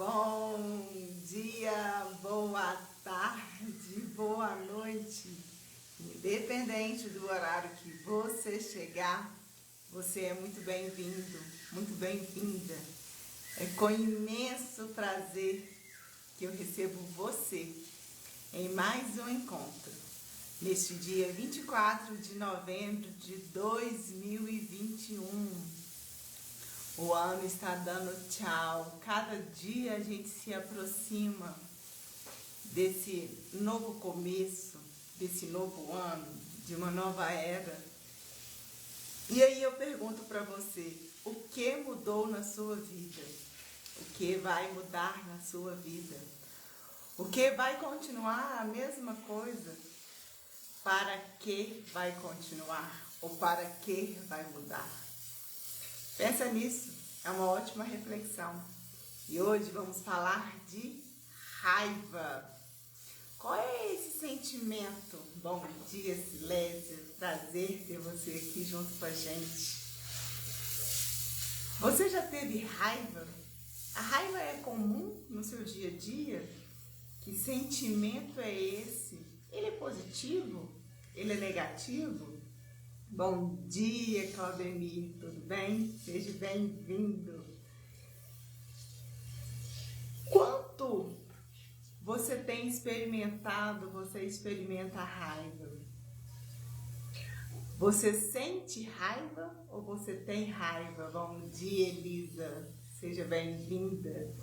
Bom dia, boa tarde, boa noite. Independente do horário que você chegar, você é muito bem-vindo, muito bem-vinda. É com imenso prazer que eu recebo você em mais um encontro, neste dia 24 de novembro de 2021. O ano está dando tchau. Cada dia a gente se aproxima desse novo começo, desse novo ano, de uma nova era. E aí eu pergunto para você, o que mudou na sua vida? O que vai mudar na sua vida? O que vai continuar a mesma coisa? Para que vai continuar? Ou para que vai mudar? Pensa nisso, é uma ótima reflexão. E hoje vamos falar de raiva. Qual é esse sentimento? Bom dia, Silésia, prazer ter você aqui junto com a gente. Você já teve raiva? A raiva é comum no seu dia a dia? Que sentimento é esse? Ele é positivo? Ele é negativo? Bom dia, Claudemir, tudo bem? Seja bem-vindo. Quanto você tem experimentado, você experimenta a raiva? Você sente raiva ou você tem raiva? Bom dia, Elisa, seja bem-vinda.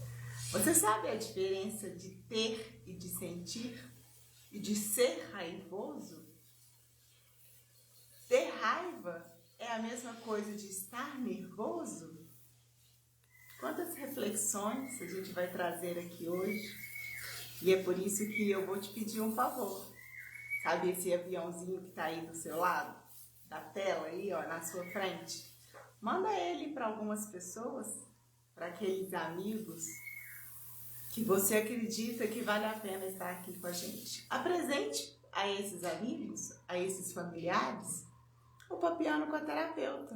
Você sabe a diferença de ter e de sentir? E de ser raivoso? Ter raiva é a mesma coisa de estar nervoso? Quantas reflexões a gente vai trazer aqui hoje? E é por isso que eu vou te pedir um favor. Sabe esse aviãozinho que está aí do seu lado? Da tela aí, ó, na sua frente? Manda ele para algumas pessoas, para aqueles amigos que você acredita que vale a pena estar aqui com a gente. Apresente a esses amigos, a esses familiares, o Papiano com a terapeuta.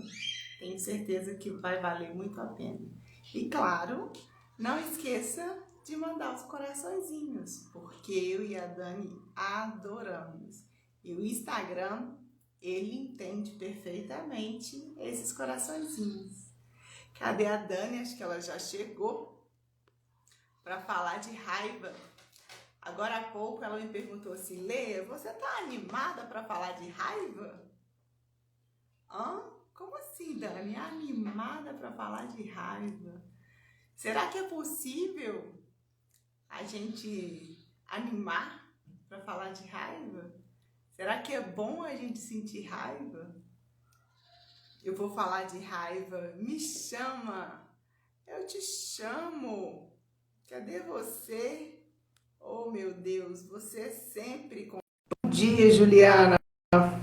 Tenho certeza que vai valer muito a pena. E claro, não esqueça de mandar os coraçõezinhos, porque eu e a Dani adoramos. E o Instagram, ele entende perfeitamente esses coraçõezinhos. Cadê a Dani? Acho que ela já chegou para falar de raiva. Agora há pouco ela me perguntou assim, Lê, você tá animada para falar de raiva? Como assim, Dani? Animada para falar de raiva? Será que é possível a gente animar para falar de raiva? Será que é bom a gente sentir raiva? Eu vou falar de raiva. Me chama! Eu te chamo! Cadê você? Oh, meu Deus, você sempre com... Bom dia, Juliana!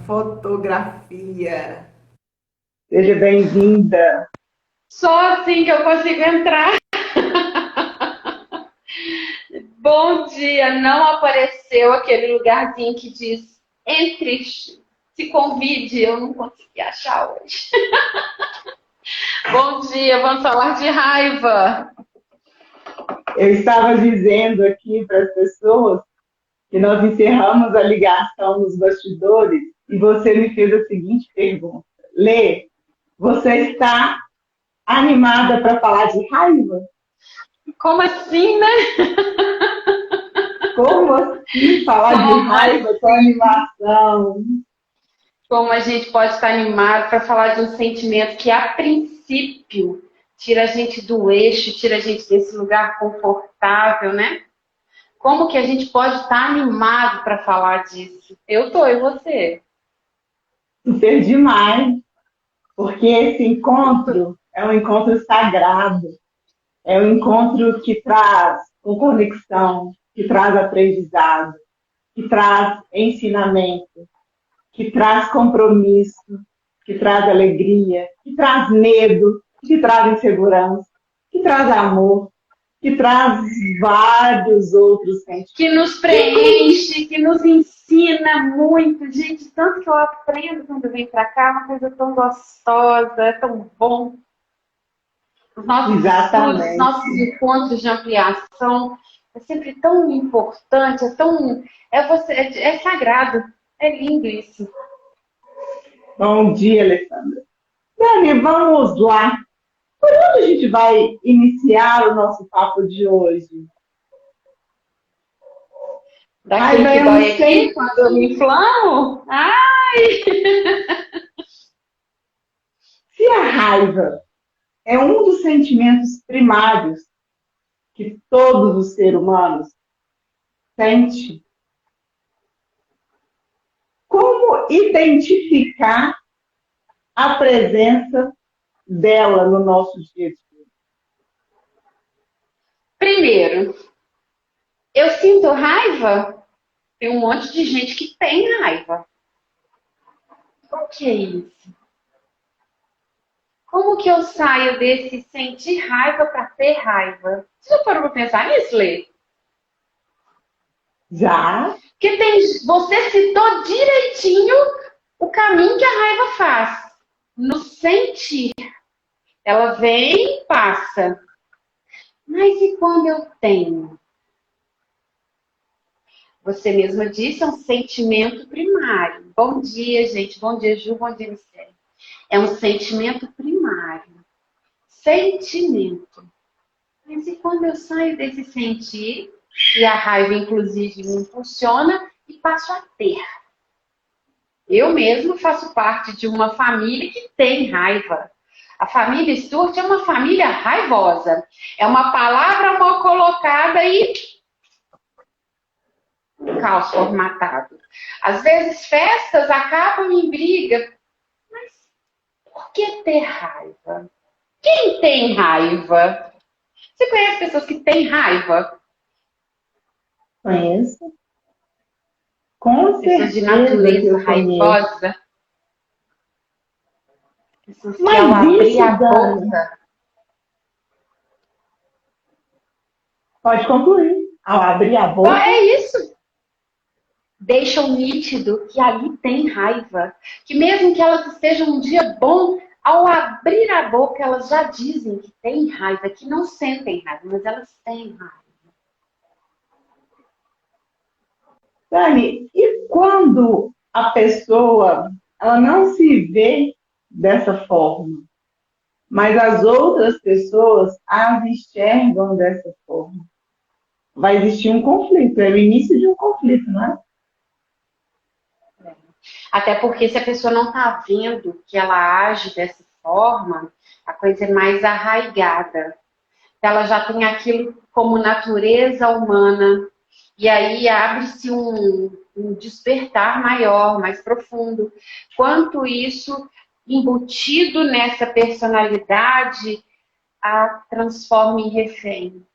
Fotografia! Seja bem-vinda. Só assim que eu consigo entrar. Bom dia, não apareceu aquele lugarzinho que diz entre, se convide, eu não consegui achar hoje. Bom dia, vamos falar de raiva. Eu estava dizendo aqui para as pessoas que nós encerramos a ligação nos bastidores e você me fez a seguinte pergunta. Lê, você está animada para falar de raiva? Como assim, né? Como assim falar de raiva com animação? Como a gente pode estar animado para falar de um sentimento que, a princípio, tira a gente do eixo, tira a gente desse lugar confortável, né? Como que a gente pode estar animado para falar disso? Eu tô, e você? Super demais, porque esse encontro é um encontro sagrado, é um encontro que traz com conexão, que traz aprendizado, que traz ensinamento, que traz compromisso, que traz alegria, que traz medo, que traz insegurança, que traz amor, que traz vários outros sentimentos. Que nos preenche, que nos ensina muito. Gente, tanto que eu aprendo quando eu venho pra cá, uma coisa tão gostosa, é tão bom. Os nossos estudos, os Exatamente. nossos encontros de ampliação, é sempre tão importante, é sagrado, é lindo isso. Bom dia, Alessandra. Dani, vamos lá. Por onde a gente vai iniciar o nosso papo de hoje? Daquele que dói aqui, quando eu me inflamo? Ai! Se a raiva é um dos sentimentos primários que todos os seres humanos sentem, como identificar a presença dela no nosso dia a dia? Primeiro, eu sinto raiva? Tem um monte de gente que tem raiva. O que é isso? Como que eu saio desse sentir raiva para ter raiva? Você já parou para pensar nisso, Lê? Já? Porque você citou direitinho o caminho que a raiva faz. No sentir. Ela vem e passa. Mas e quando eu tenho? Você mesma disse, é um sentimento primário. Bom dia, gente. Bom dia, Ju. Bom dia, Michele. É um sentimento primário. Sentimento. Mas e quando eu saio desse sentir, e a raiva, inclusive, me impulsiona e passo a ter? Eu mesmo faço parte de uma família que tem raiva. A família Stuart é uma família raivosa. É uma palavra mal colocada e um caos formatado. Às vezes festas acabam em briga. Mas por que ter raiva? Quem tem raiva? Você conhece pessoas que têm raiva? Conheço. Com Pessoas de certeza que natureza eu conheço. raivosa? Pessoas que ao Mas abrir a isso, Dani, boca... pode concluir. Ao abrir a boca, É isso. Deixam nítido que ali tem raiva. Que mesmo que elas estejam um dia bom, ao abrir a boca, elas já dizem que têm raiva, que não sentem raiva, mas elas têm raiva. Dani, e quando a pessoa ela não se vê dessa forma, mas as outras pessoas as enxergam dessa forma? Vai existir um conflito, é o início de um conflito, não é? Até porque se a pessoa não está vendo que ela age dessa forma, a coisa é mais arraigada. Ela já tem aquilo como natureza humana. E aí abre-se um despertar maior, mais profundo. Quanto isso, embutido nessa personalidade, a transforma em refém.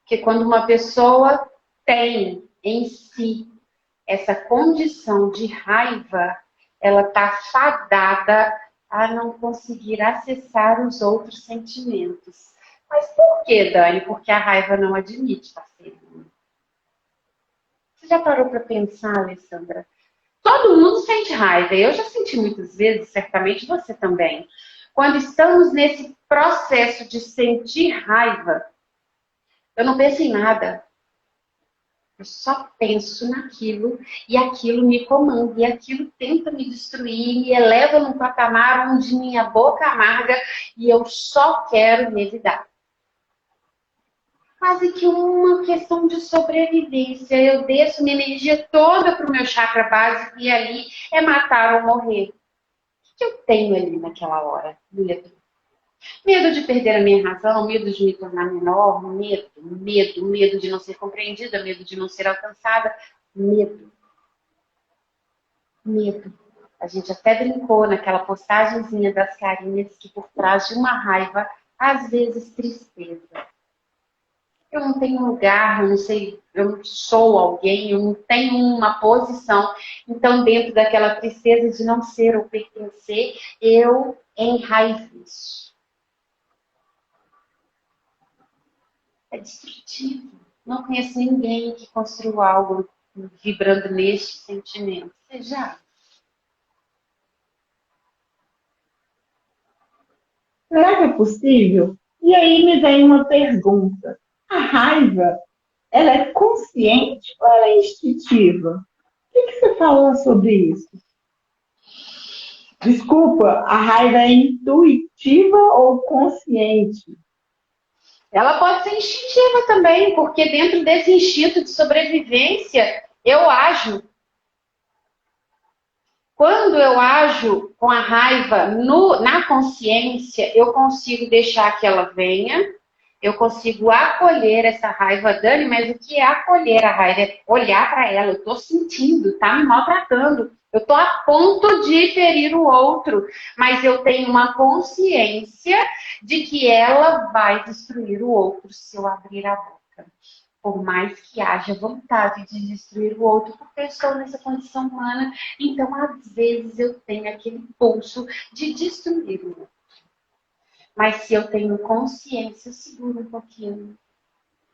Porque quando uma pessoa tem em si essa condição de raiva, ela está fadada a não conseguir acessar os outros sentimentos. Mas por que, Dani? Porque a raiva não admite, parceiro. Você já parou para pensar, Alessandra? Todo mundo sente raiva. Eu já senti muitas vezes, certamente você também. Quando estamos nesse processo de sentir raiva, eu não penso em nada. Eu só penso naquilo e aquilo me comanda e aquilo tenta me destruir, me eleva num patamar onde minha boca amarga e eu só quero revidar. Quase que uma questão de sobrevivência. Eu desço minha energia toda para o meu chakra básico e ali é matar ou morrer. O que eu tenho ali naquela hora? Medo. Medo de perder a minha razão, medo de me tornar menor, medo de não ser compreendida, medo de não ser alcançada, medo. Medo. A gente até brincou naquela postagenzinha das carinhas que por trás de uma raiva, às vezes tristeza. Eu não tenho um lugar, eu não sei, eu não sou alguém, eu não tenho uma posição. Então, dentro daquela tristeza de não ser ou pertencer, eu enraiveço. É destrutivo. Não conheço ninguém que construiu algo vibrando neste sentimento. Você já? Será que é possível? E aí me vem uma pergunta. A raiva, ela é consciente ou ela é instintiva? O que você fala sobre isso? Desculpa, a raiva é intuitiva ou consciente? Ela pode ser instintiva também, porque dentro desse instinto de sobrevivência, eu ajo. Quando eu ajo com a raiva na consciência, eu consigo deixar que ela venha, eu consigo acolher essa raiva, Dani, mas o que é acolher a raiva? É olhar para ela, eu estou sentindo, está me maltratando, eu estou a ponto de ferir o outro, mas eu tenho uma consciência de que ela vai destruir o outro se eu abrir a boca. Por mais que haja vontade de destruir o outro, porque eu estou nessa condição humana, então às vezes eu tenho aquele impulso de destruir o outro. Mas se eu tenho consciência, eu seguro um pouquinho.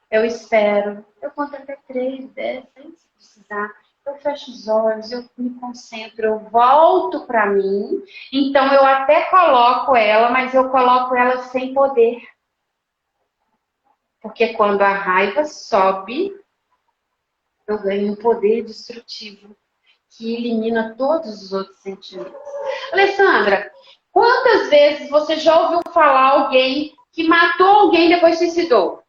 Eu espero, eu conto até 3, 10, se precisar. Eu fecho os olhos, eu me concentro, eu volto para mim. Então eu até coloco ela, mas eu coloco ela sem poder. Porque quando a raiva sobe, eu ganho um poder destrutivo que elimina todos os outros sentimentos. Alessandra, quantas vezes você já ouviu falar alguém que matou alguém e depois suicidou?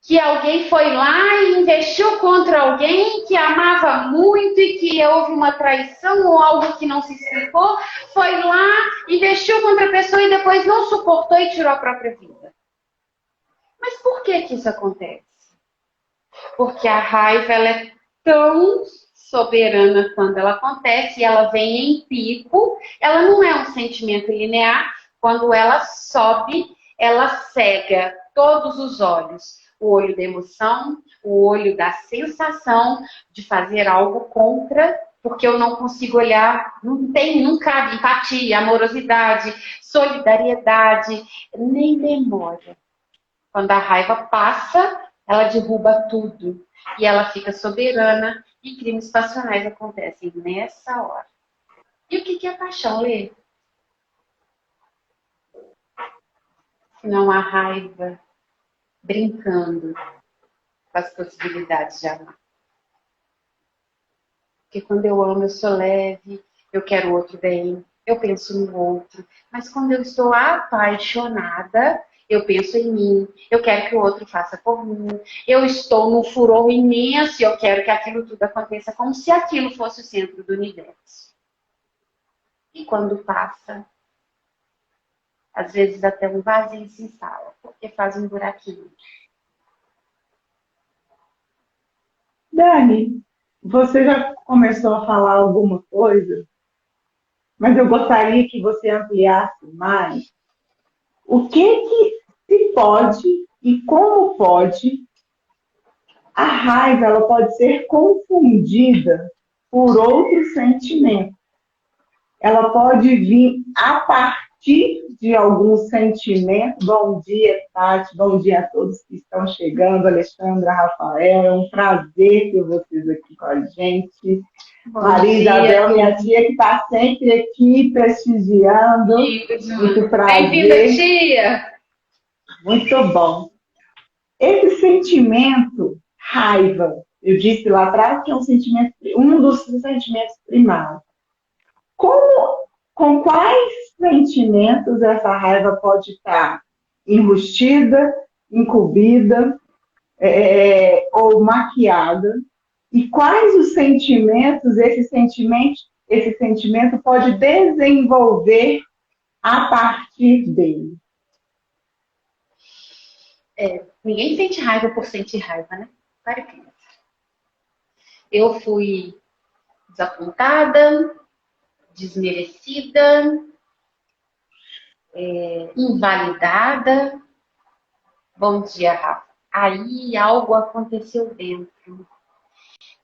Que alguém foi lá e investiu contra alguém que amava muito e que houve uma traição ou algo que não se explicou, foi lá, investiu contra a pessoa e depois não suportou e tirou a própria vida. Mas por que isso acontece? Porque a raiva ela é tão soberana quando ela acontece e ela vem em pico. Ela não é um sentimento linear. Quando ela sobe, ela cega todos os olhos. O olho da emoção, o olho da sensação de fazer algo contra, porque eu não consigo olhar, não cabe empatia, amorosidade, solidariedade, nem memória. Quando a raiva passa, ela derruba tudo. E ela fica soberana e crimes passionais acontecem nessa hora. E o que é paixão, Lê? Não há raiva brincando com as possibilidades de amar. Porque quando eu amo, eu sou leve, eu quero o outro bem, eu penso no outro. Mas quando eu estou apaixonada, eu penso em mim, eu quero que o outro faça por mim. Eu estou num furor imenso e eu quero que aquilo tudo aconteça como se aquilo fosse o centro do universo. E quando passa, às vezes até um vazio se instala, porque faz um buraquinho. Dani, você já começou a falar alguma coisa, mas eu gostaria que você ampliasse mais. O que se pode e como pode a raiva ela pode ser confundida por outros sentimentos. Ela pode vir a partir de algum sentimento. Bom dia, Tati. Bom dia a todos que estão chegando. Alexandra, Rafael, é um prazer ter vocês aqui com a gente. Bom Maria dia. Isabel, minha tia, que está sempre aqui prestigiando. Muito prazer. Bem-vinda, tia! Muito bom. Esse sentimento, raiva, eu disse lá atrás que é um dos sentimentos primários. Com quais sentimentos essa raiva pode estar enrustida, incumbida ou maquiada? E quais os sentimentos esse sentimento pode desenvolver a partir dele? Ninguém sente raiva por sentir raiva, né? Claro que não. Eu fui desapontada, desmerecida, invalidada. Bom dia, Rafa. Aí algo aconteceu dentro,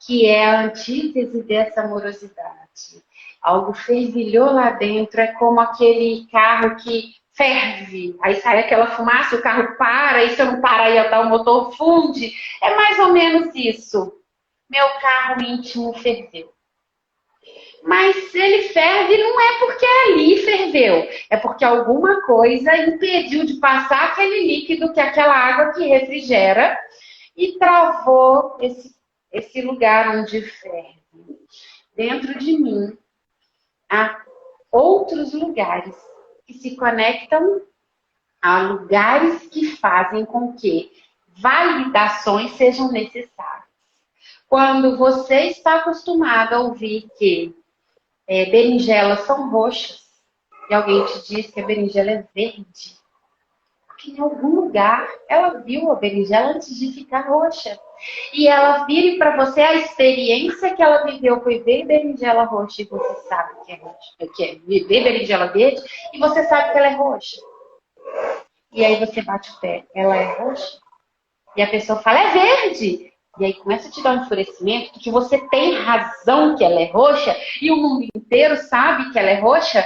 que é a antítese dessa amorosidade. Algo fervilhou lá dentro, é como aquele carro que ferve, aí sai aquela fumaça, o carro para, e se eu não parar e o motor funde. É mais ou menos isso. Meu carro íntimo ferveu. Mas ele ferve não é porque ali ferveu, é porque alguma coisa impediu de passar aquele líquido, que é aquela água que refrigera, e travou esse lugar onde ferve. Dentro de mim há outros lugares que se conectam a lugares que fazem com que validações sejam necessárias. Quando você está acostumado a ouvir que berinjelas são roxas e alguém te diz que a berinjela é verde, porque em algum lugar ela viu a berinjela antes de ficar roxa. E ela vira para você a experiência que ela viveu foi ver berinjela roxa e você sabe que é roxa, que é ver berinjela verde e você sabe que ela é roxa. E aí você bate o pé, ela é roxa? E a pessoa fala, é verde! E aí começa a te dar um enfurecimento, porque você tem razão que ela é roxa, e o mundo inteiro sabe que ela é roxa,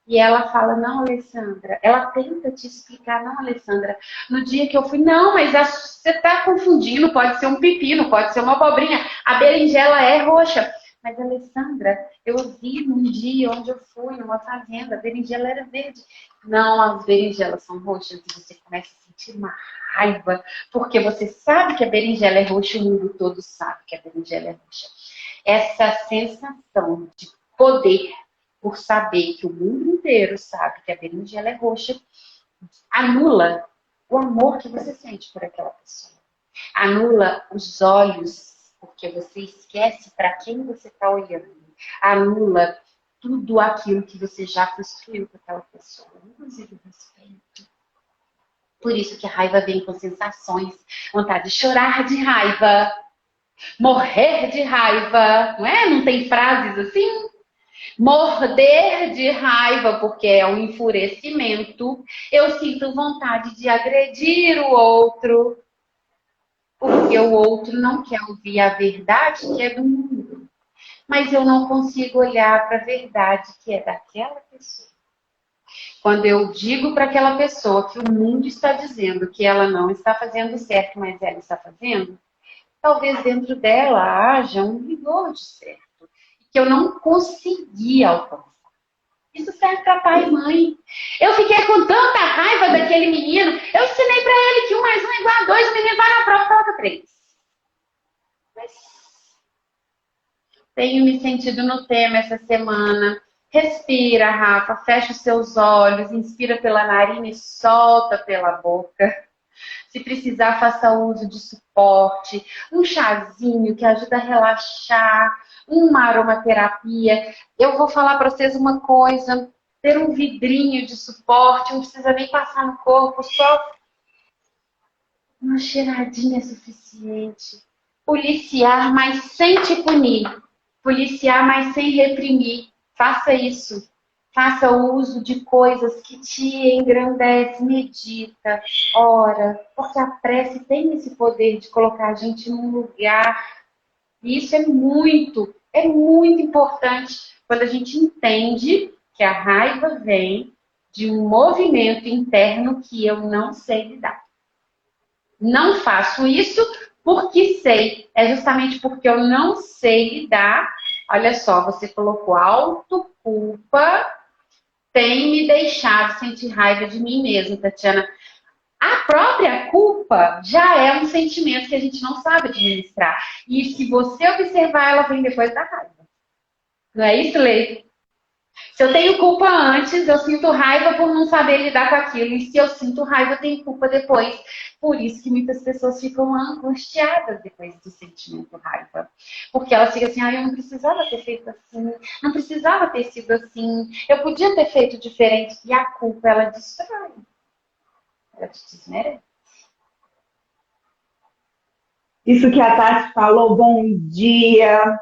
e ela fala, não, Alessandra, ela tenta te explicar, não, Alessandra, no dia que eu fui, não, mas você está confundindo, pode ser um pepino, pode ser uma abobrinha, a berinjela é roxa. Mas, Alessandra, eu vi num dia onde eu fui, numa fazenda, a berinjela era verde. Não, as berinjelas são roxas e você começa a sentir uma raiva, porque você sabe que a berinjela é roxa e o mundo todo sabe que a berinjela é roxa. Essa sensação de poder, por saber que o mundo inteiro sabe que a berinjela é roxa, anula o amor que você sente por aquela pessoa. Anula os olhos, porque você esquece para quem você está olhando. Anula tudo aquilo que você já construiu com aquela pessoa, inclusive o respeito. Por isso que a raiva vem com sensações, vontade de chorar de raiva, morrer de raiva, não é? Não tem frases assim? Morder de raiva, porque é um enfurecimento. Eu sinto vontade de agredir o outro, porque o outro não quer ouvir a verdade que é do mundo. Mas eu não consigo olhar para a verdade que é daquela pessoa. Quando eu digo para aquela pessoa que o mundo está dizendo que ela não está fazendo certo, mas ela está fazendo, talvez dentro dela haja um rigor de certo, que eu não consegui alcançar. Isso serve para pai e mãe. Eu fiquei com tanta raiva daquele menino, eu ensinei para ele que 1 mais 1 é igual a 2, o menino vai na prova e coloca 3. Mas tenho me sentido no tema essa semana. Respira, Rafa, fecha os seus olhos, inspira pela narina e solta pela boca. Se precisar, faça uso de suporte, um chazinho que ajuda a relaxar, uma aromaterapia. Eu vou falar para vocês uma coisa, ter um vidrinho de suporte, não precisa nem passar no corpo, só uma cheiradinha é suficiente. Policiar, mas sem te punir. Policiar, mas sem reprimir. Faça isso. Faça uso de coisas que te engrandecem. Medita, ora. Porque a prece tem esse poder de colocar a gente num lugar. E isso é muito importante quando a gente entende que a raiva vem de um movimento interno que eu não sei lidar. Não faço isso porque sei. É justamente porque eu não sei lidar. Olha só, você colocou autoculpa, tem me deixado sentir raiva de mim mesma, Tatiana. A própria culpa já é um sentimento que a gente não sabe administrar. E se você observar, ela vem depois da raiva. Não é isso, Lei? Se eu tenho culpa antes, eu sinto raiva por não saber lidar com aquilo. E se eu sinto raiva, eu tenho culpa depois. Por isso que muitas pessoas ficam angustiadas depois do sentimento raiva. Porque elas ficam assim, eu não precisava ter feito assim, não precisava ter sido assim, eu podia ter feito diferente. E a culpa, ela destrói. Ela te desmerece. Isso que a Tati falou, bom dia.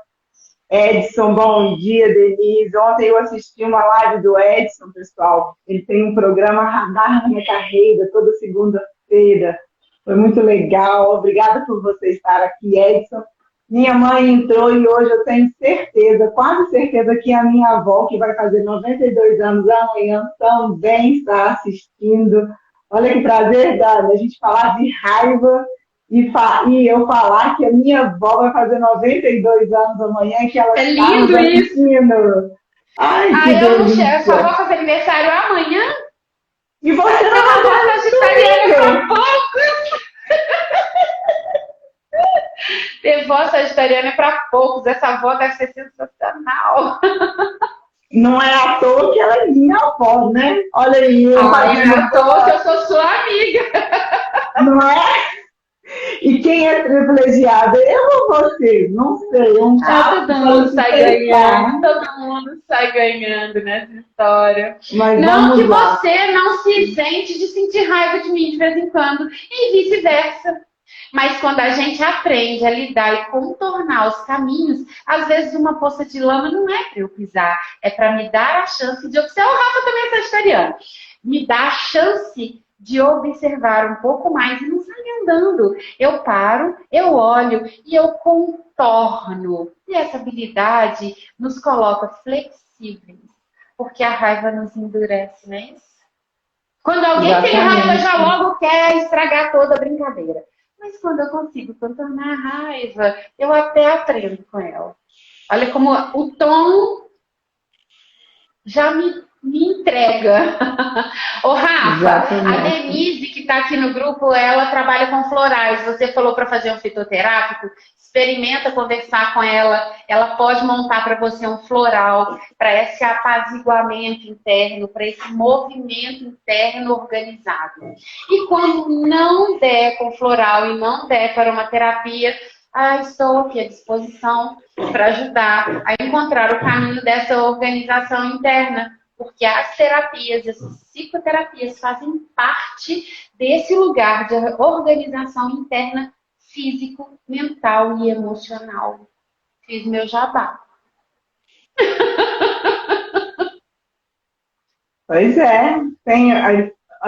Edson, bom dia, Denise. Ontem eu assisti uma live do Edson, pessoal. Ele tem um programa Radar na Minha Carreira, toda segunda-feira. Foi muito legal. Obrigada por você estar aqui, Edson. Minha mãe entrou e hoje eu tenho certeza, quase certeza, que a minha avó, que vai fazer 92 anos amanhã, também está assistindo. Olha que prazer, Dani, a gente falar de raiva e eu falar que a minha avó vai fazer 92 anos amanhã e que ela É está nos lindo isso. assistindo. Ai, que Ai, eu só vou delícia! fazer aniversário amanhã. E você Ser não uma vai avó sagitariana é pra domingo! poucos. Ser vó sagitariana é pra poucos. Essa avó deve ser sensacional. Não é à toa que ela é minha avó, né? Olha aí, eu Ai, não é à fazendo toa que voz, eu sou sua amiga. não é? E quem é privilegiado? Eu ou você? Não sei. Um Ah, caso todo para mundo se sai pensar. ganhando. Todo mundo sai ganhando nessa história. Mas Não que vamos lá. você não se isente de sentir raiva de mim de vez em quando. E vice-versa. Mas quando a gente aprende a lidar e contornar os caminhos, às vezes uma poça de lama não é para eu pisar, é para me dar a chance de observar. O Rafa também é sagitariano. Me dá a chance de observar um pouco mais e não sair andando. Eu paro, eu olho e eu contorno. E essa habilidade nos coloca flexíveis, porque a raiva nos endurece, não é isso? Quando alguém tem raiva, já Exatamente. logo quer estragar toda a brincadeira. Mas quando eu consigo contornar a raiva, eu até aprendo com ela. Olha como o tom já me entrega. Ô, Rafa, a Exatamente. Denise, que está aqui no grupo, ela trabalha com florais. Você falou para fazer um fitoterápico? Experimenta conversar com ela. Ela pode montar para você um floral, para esse apaziguamento interno, para esse movimento interno organizado. E quando não der com floral e não der para uma terapia, estou aqui à disposição para ajudar a encontrar o caminho dessa organização interna, porque as terapias, essas psicoterapias fazem parte desse lugar de organização interna físico, mental e emocional. Fiz meu jabá. Pois é.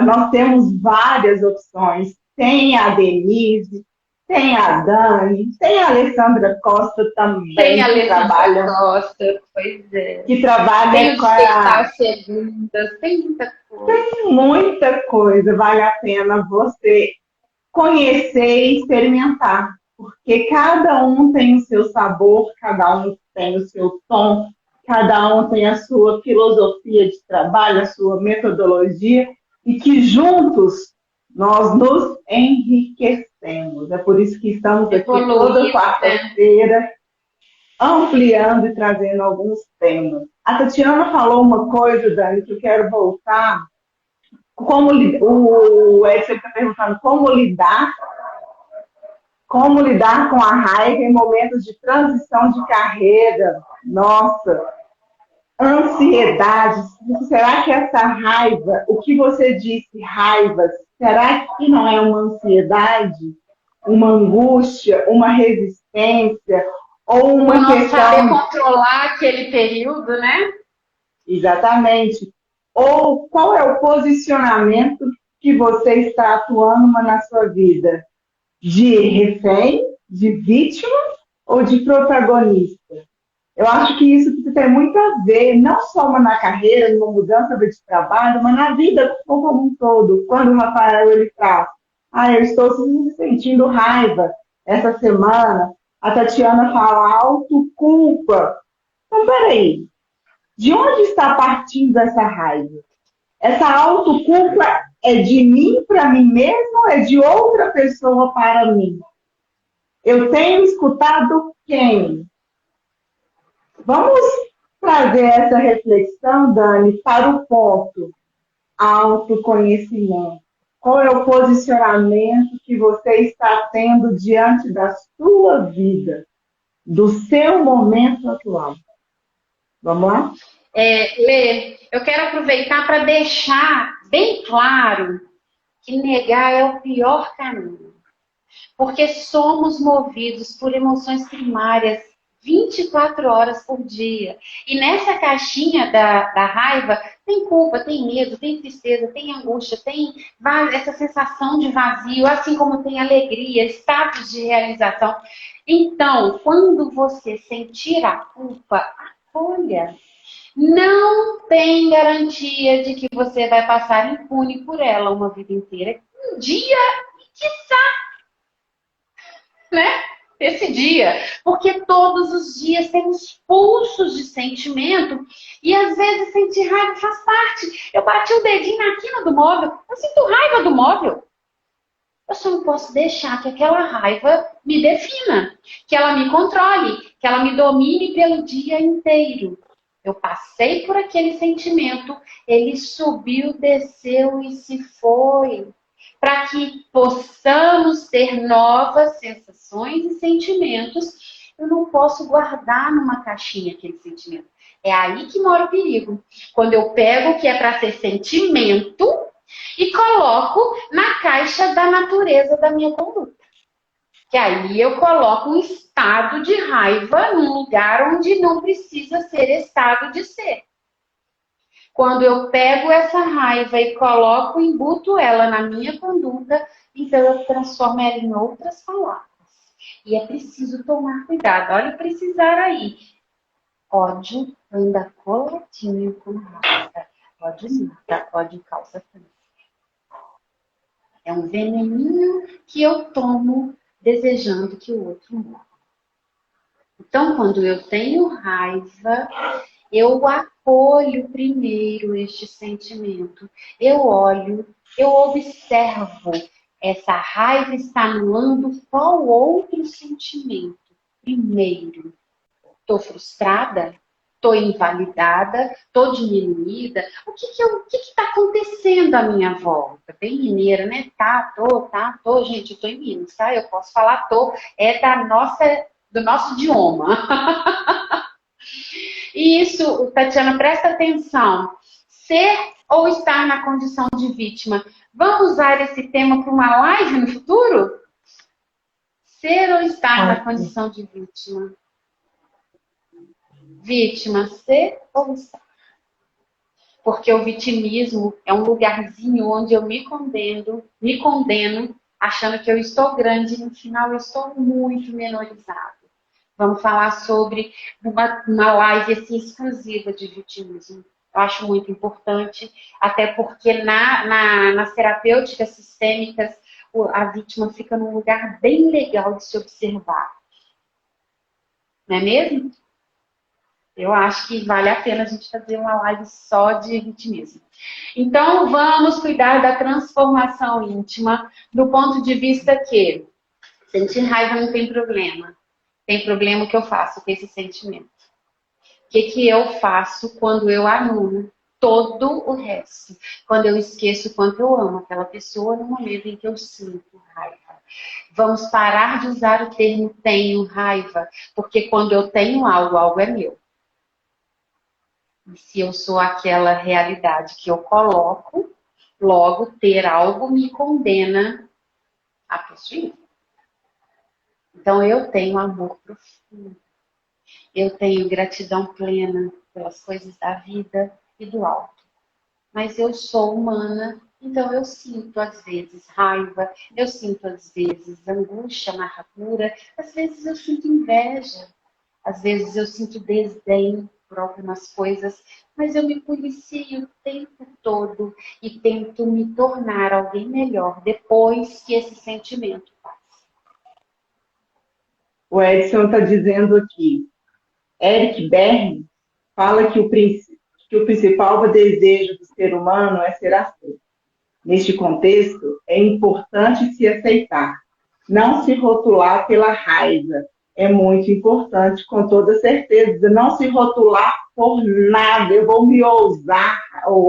Nós temos várias opções. Tem a Denise, tem a Dani, tem a Alessandra Costa Tem a também, Alessandra Costa, pois é. que Tem trabalha o com a Despertar Segundas, tem muita coisa. muita coisa. Vale a pena você conhecer e experimentar, porque cada um tem o seu sabor, cada um tem o seu tom, cada um tem a sua filosofia de trabalho, a sua metodologia, e que juntos nós nos enriquecemos. É por isso que estamos aqui toda Evoluímos, né? quarta-feira, ampliando e trazendo alguns temas. A Tatiana falou uma coisa, Dani, que eu quero voltar. O Edson está perguntando como lidar com a raiva em momentos de transição de carreira. Nossa, ansiedade. Será que essa raiva, o que você disse, raiva, será que não é uma ansiedade, uma angústia, uma resistência ou Por uma não saber questão? controlar aquele período, né? Exatamente. Ou qual é o posicionamento que você está atuando na sua vida? De refém, de vítima ou de protagonista? Eu acho que isso tem muito a ver, não só na carreira, numa mudança de trabalho, mas na vida como um todo. Quando o Rafael ele traz, eu estou sentindo raiva essa semana, a Tatiana fala autoculpa. Então, peraí, de onde está partindo essa raiva? Essa autoculpa é de mim para mim mesmo ou é de outra pessoa para mim? Eu tenho escutado quem? Vamos trazer essa reflexão, Dani, para o ponto autoconhecimento. Qual é o posicionamento que você está tendo diante da sua vida, do seu momento atual? Vamos lá? Lê, eu quero aproveitar para deixar bem claro que negar é o pior caminho. Porque somos movidos por emoções primárias 24 horas por dia. E nessa caixinha da raiva tem culpa, tem medo, tem tristeza, tem angústia, tem essa sensação de vazio, assim como tem alegria, estados de realização. Então, quando você sentir a culpa, acolha. Não tem garantia de que você vai passar impune por ela uma vida inteira. Um dia, quiçá, né? Esse dia. Porque todos os dias temos pulsos de sentimento e às vezes sentir raiva faz parte. Eu bati o dedinho na quina do móvel, eu sinto raiva do móvel. Eu só não posso deixar que aquela raiva me defina, que ela me controle, que ela me domine pelo dia inteiro. Eu passei por aquele sentimento, ele subiu, desceu e se foi. Para que possamos ter novas sensações e sentimentos, eu não posso guardar numa caixinha aquele sentimento. É aí que mora o perigo. Quando eu pego o que é para ser sentimento e coloco na caixa da natureza da minha conduta. Que aí eu coloco um estado de raiva num lugar onde não precisa ser estado de ser. Quando eu pego essa raiva e coloco, embuto ela na minha conduta, então eu transformo ela em outras palavras. E é preciso tomar cuidado. Olha o precisar aí. Ódio anda coladinho com raiva. Ódio mata, ódio causa câncer. É um veneninho que eu tomo desejando que o outro morra. Então, quando eu tenho raiva, eu acolho primeiro este sentimento. Eu olho, eu observo. Essa raiva está anulando qual outro sentimento? Primeiro, estou frustrada? Estou invalidada? Estou diminuída? O que está acontecendo à minha volta? Bem mineira, né? Tô. Gente, eu estou em Minas, tá? Eu posso falar tô. É do nosso idioma. E isso, Tatiana, presta atenção. Ser ou estar na condição de vítima. Vamos usar esse tema para uma live no futuro? Ser ou estar na condição de vítima? Vítima, ser ou estar? Porque o vitimismo é um lugarzinho onde eu me condeno, achando que eu estou grande e no final eu estou muito menorizado. Vamos falar sobre uma live assim, exclusiva de vitimismo. Eu acho muito importante, até porque nas terapêuticas sistêmicas, a vítima fica num lugar bem legal de se observar. Não é mesmo? Eu acho que vale a pena a gente fazer uma live só de vitimismo. Então, vamos cuidar da transformação íntima do ponto de vista que sentir raiva não tem problema. Tem problema o que eu faço com esse sentimento. O que eu faço quando eu anulo todo o resto? Quando eu esqueço quanto eu amo aquela pessoa no momento em que eu sinto raiva. Vamos parar de usar o termo tenho raiva, porque quando eu tenho algo, algo é meu. E se eu sou aquela realidade que eu coloco, logo ter algo me condena a possuir. Então eu tenho amor profundo. Eu tenho gratidão plena pelas coisas da vida e do alto. Mas eu sou humana, então eu sinto às vezes raiva, eu sinto às vezes angústia, amargura, às vezes eu sinto inveja, às vezes eu sinto desdém por algumas coisas, mas eu me policio o tempo todo e tento me tornar alguém melhor depois que esse sentimento passa. O Edson está dizendo aqui, Eric Berne fala que o principal desejo do ser humano é ser aceito. Neste contexto, é importante se aceitar, não se rotular pela raiva. É muito importante, com toda certeza, não se rotular por nada. Eu vou me ousar,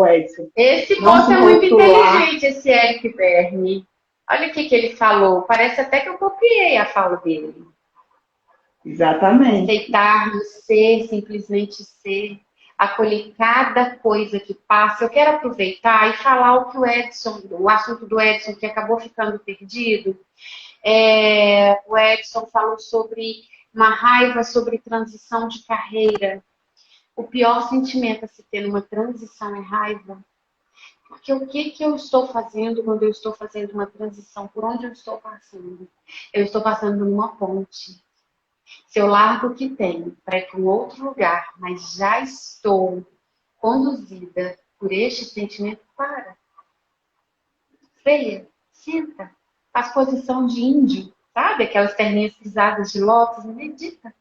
Edson. Esse moço é muito inteligente, esse Eric Berne. Olha o que ele falou. Parece até que eu copiei a fala dele. Exatamente. Aceitar, ser, simplesmente ser, acolher cada coisa que passa. Eu quero aproveitar e falar o assunto do Edson, que acabou ficando perdido. O Edson falou sobre uma raiva, sobre transição de carreira. O pior sentimento a se ter numa transição é raiva. Porque o que eu estou fazendo quando eu estou fazendo uma transição? Por onde eu estou passando? Eu estou passando numa ponte. Se eu largo o que tenho para ir para um outro lugar, mas já estou conduzida por este sentimento, para. Freia, senta, faz posição de índio, sabe? Aquelas perninhas pisadas de lótus, medita.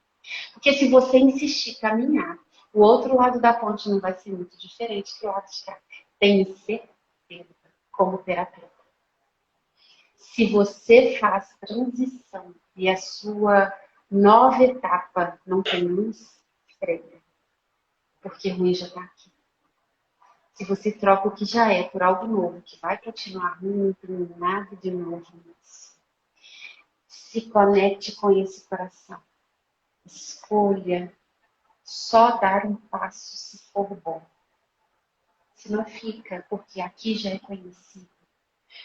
Porque se você insistir caminhar, o outro lado da ponte não vai ser muito diferente do lado de cá. Tenho certeza, como terapeuta. Se você faz transição e a sua nova etapa não tem luz, freia. Porque ruim já está aqui. Se você troca o que já é por algo novo, que vai continuar ruim, não tem nada de novo nisso. Se conecte com esse coração. Escolha só dar um passo se for bom. Se não fica, porque aqui já é conhecido.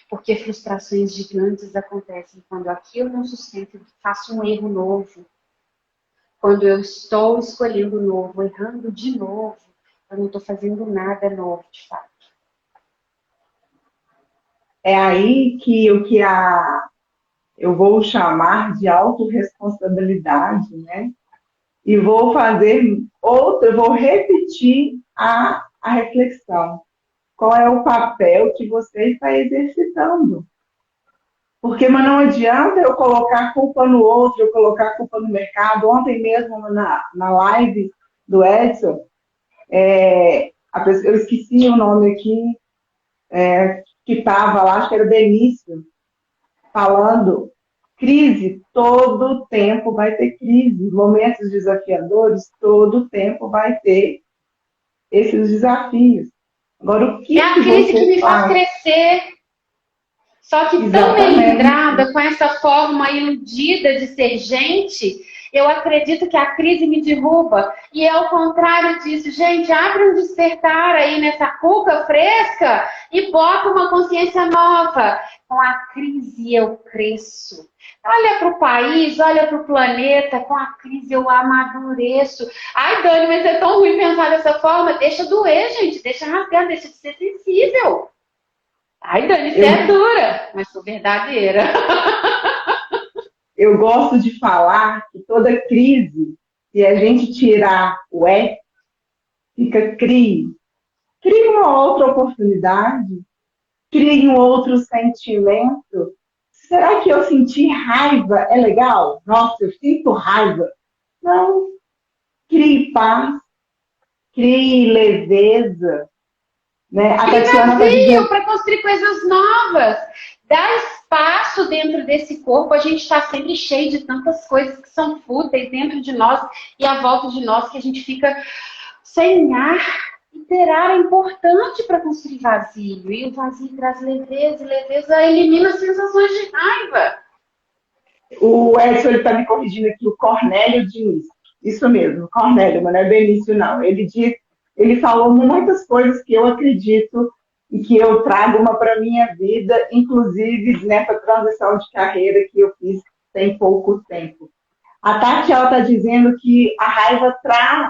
Porque frustrações gigantes acontecem quando aqui eu não sustento e faço um erro novo. Quando eu estou escolhendo novo, errando de novo, eu não estou fazendo nada novo, de fato. É aí que eu vou chamar de autorresponsabilidade, né? E vou fazer outra, vou repetir a reflexão. Qual é o papel que você está exercitando? Porque mas não adianta eu colocar a culpa no outro, eu colocar a culpa no mercado. Ontem mesmo, na live do Edson, eu esqueci o nome aqui, que estava lá, acho que era o Benício, falando, crise, todo tempo vai ter crise. Momentos desafiadores, todo tempo vai ter esses desafios. Agora, o que É a crise que me faz crescer. Só que tão melindrada com essa forma iludida de ser gente, eu acredito que a crise me derruba. E é o contrário disso. Gente, abre um despertar aí nessa cuca fresca e bota uma consciência nova. Com a crise eu cresço. Olha para o país, olha para o planeta, com a crise eu amadureço. Ai, Dani, mas é tão ruim pensar dessa forma. Deixa doer, gente, deixa rasgar, deixa de ser sensível. Ai, Dani, você é dura, mas sou verdadeira. Eu gosto de falar que toda crise, se a gente tirar o fica crie. Crie uma outra oportunidade, crie um outro sentimento. Será que eu sentir raiva é legal? Nossa, eu sinto raiva. Não. Crie paz, crie leveza. Né? A Tatiana tá dizendo para construir coisas novas. Dá espaço dentro desse corpo. A gente está sempre cheio de tantas coisas que são fúteis dentro de nós e à volta de nós que a gente fica sem ar. E ter ar é importante para construir vazio. E o vazio traz leveza, e leveza elimina as sensações de raiva. O Edson está me corrigindo aqui, o Cornélio Diniz. Isso mesmo, Cornélio, mas não é Benício, não. Ele falou muitas coisas que eu acredito e que eu trago uma para a minha vida, inclusive nessa transição de carreira que eu fiz tem pouco tempo. A Tati, ela está dizendo que a raiva traz,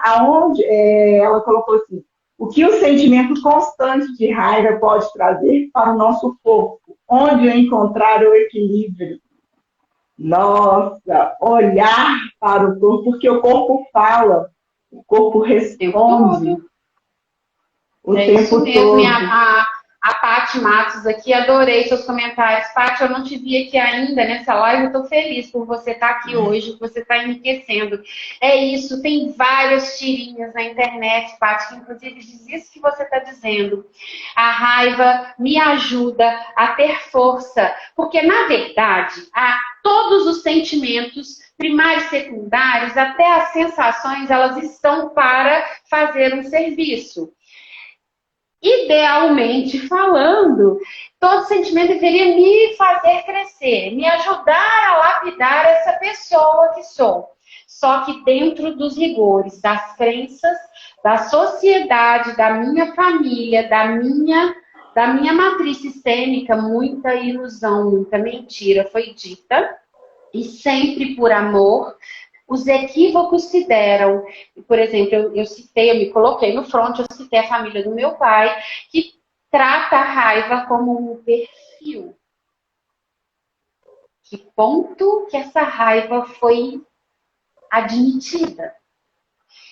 ela colocou assim, o que o sentimento constante de raiva pode trazer para o nosso corpo, onde encontrar o equilíbrio. Nossa, olhar para o corpo, porque o corpo fala, o corpo responde o tempo todo. A Paty Matos aqui, adorei seus comentários. Paty, eu não te vi aqui ainda nessa live, eu estou feliz por você estar aqui hoje, que você está enriquecendo. É isso, tem várias tirinhas na internet, Paty, que inclusive diz isso que você está dizendo. A raiva me ajuda a ter força, porque na verdade, todos os sentimentos primários, secundários, até as sensações, elas estão para fazer um serviço. Idealmente falando, todo sentimento deveria me fazer crescer, me ajudar a lapidar essa pessoa que sou. Só que dentro dos rigores, das crenças, da sociedade, da minha família, da minha matriz sistêmica, muita ilusão, muita mentira foi dita, e sempre por amor. Os equívocos se deram, por exemplo, eu me coloquei no front, eu citei a família do meu pai, que trata a raiva como um perfil. Que ponto que essa raiva foi admitida?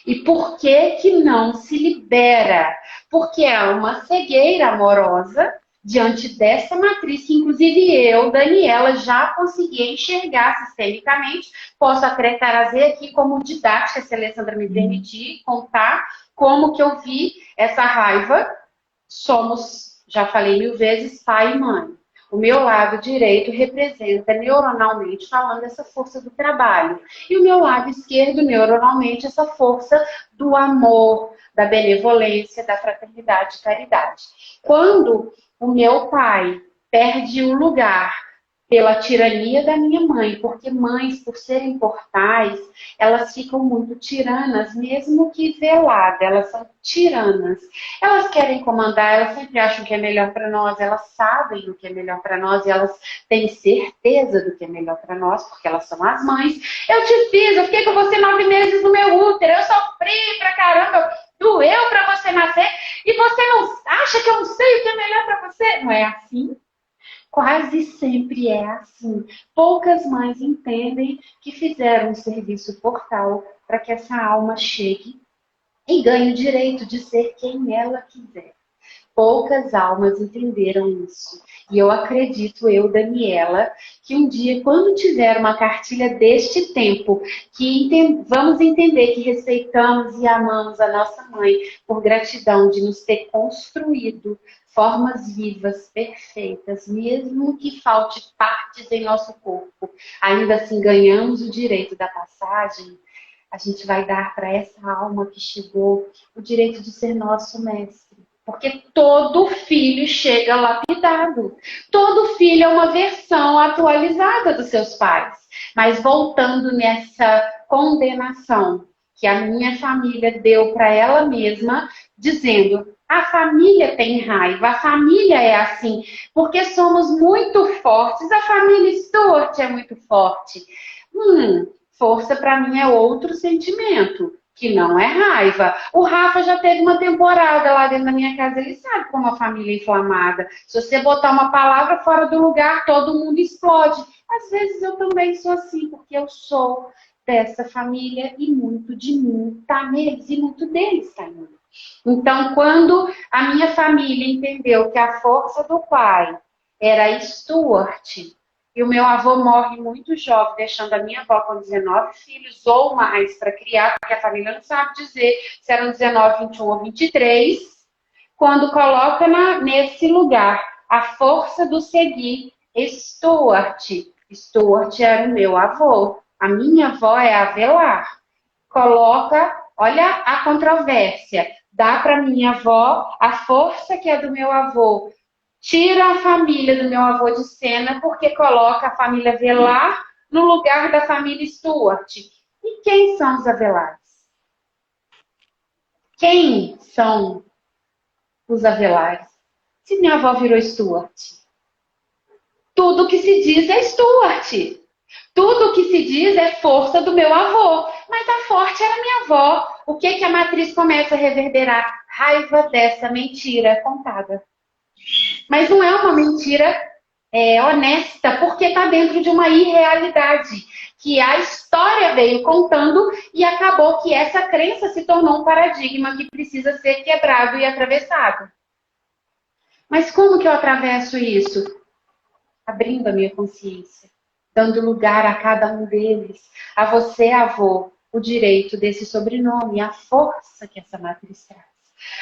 E por que que não se libera? Porque é uma cegueira amorosa diante dessa matriz, que inclusive eu, Daniela, já consegui enxergar sistemicamente. Posso até trazer aqui como didática, se a Alessandra me permitir, contar como que eu vi essa raiva. Somos, já falei 1000 vezes, pai e mãe. O meu lado direito representa, neuronalmente falando, essa força do trabalho. E o meu lado esquerdo, neuronalmente, essa força do amor, da benevolência, da fraternidade e caridade. Quando o meu pai perde o lugar pela tirania da minha mãe, porque mães, por serem portais, elas ficam muito tiranas, mesmo que veladas, elas são tiranas. Elas querem comandar, elas sempre acham que é melhor para nós, elas sabem o que é melhor para nós e elas têm certeza do que é melhor para nós, porque elas são as mães. Eu te fiz, eu fiquei com você 9 meses no meu útero, eu sofri pra caramba, doeu para você nascer e você não acha que eu não sei o que é melhor para você? Não é assim? Quase sempre é assim. Poucas mães entendem que fizeram um serviço portal para que essa alma chegue e ganhe o direito de ser quem ela quiser. Poucas almas entenderam isso. E eu acredito, eu, Daniela, que um dia, quando tiver uma cartilha deste tempo, que vamos entender que respeitamos e amamos a nossa mãe por gratidão de nos ter construído formas vivas, perfeitas, mesmo que falte partes em nosso corpo, ainda assim ganhamos o direito da passagem. A gente vai dar para essa alma que chegou o direito de ser nosso mestre. Porque todo filho chega lapidado. Todo filho é uma versão atualizada dos seus pais. Mas voltando nessa condenação que a minha família deu para ela mesma, dizendo: a família tem raiva, a família é assim, porque somos muito fortes, a família Stuart é muito forte. Força para mim é outro sentimento, que não é raiva. O Rafa já teve uma temporada lá dentro da minha casa, ele sabe como a família é inflamada. Se você botar uma palavra fora do lugar, todo mundo explode. Às vezes eu também sou assim, porque eu sou dessa família e muito de mim está neles e muito deles está em mim. Então, quando a minha família entendeu que a força do pai era Stuart, e o meu avô morre muito jovem, deixando a minha avó com 19 filhos ou mais para criar, porque a família não sabe dizer se eram 19, 21 ou 23. Quando coloca nesse lugar a força do seguir Stuart. Stuart era o meu avô. A minha avó é Avelar. Coloca, olha a controvérsia. Dá para minha avó a força que é do meu avô. Tira a família do meu avô de cena porque coloca a família Velar no lugar da família Stuart. E quem são os Avelares? Quem são os Avelares? Se minha avó virou Stuart. Tudo que se diz é Stuart. Tudo que se diz é força do meu avô. Mas a forte era minha avó. O que a matriz começa a reverberar? Raiva dessa mentira contada. Mas não é uma mentira honesta, porque está dentro de uma irrealidade. Que a história veio contando e acabou que essa crença se tornou um paradigma que precisa ser quebrado e atravessado. Mas como que eu atravesso isso? Abrindo a minha consciência. Dando lugar a cada um deles. A você, avô, o direito desse sobrenome, a força que essa matriz traz.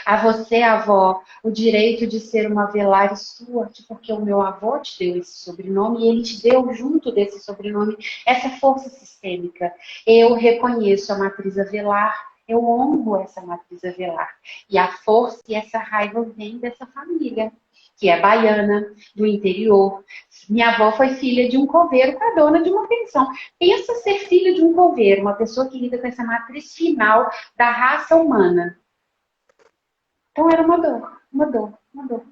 A você, avó, o direito de ser uma Avelar Stuart, porque o meu avô te deu esse sobrenome e ele te deu junto desse sobrenome essa força sistêmica. Eu reconheço a matriz Avelar, eu honro essa matriz Avelar. E a força e essa raiva vem dessa família, que é baiana, do interior. Minha avó foi filha de um coveiro com a dona de uma pensão. Pensa ser filha de um coveiro, uma pessoa que lida com essa matriz final da raça humana. Então era uma dor, uma dor, uma dor.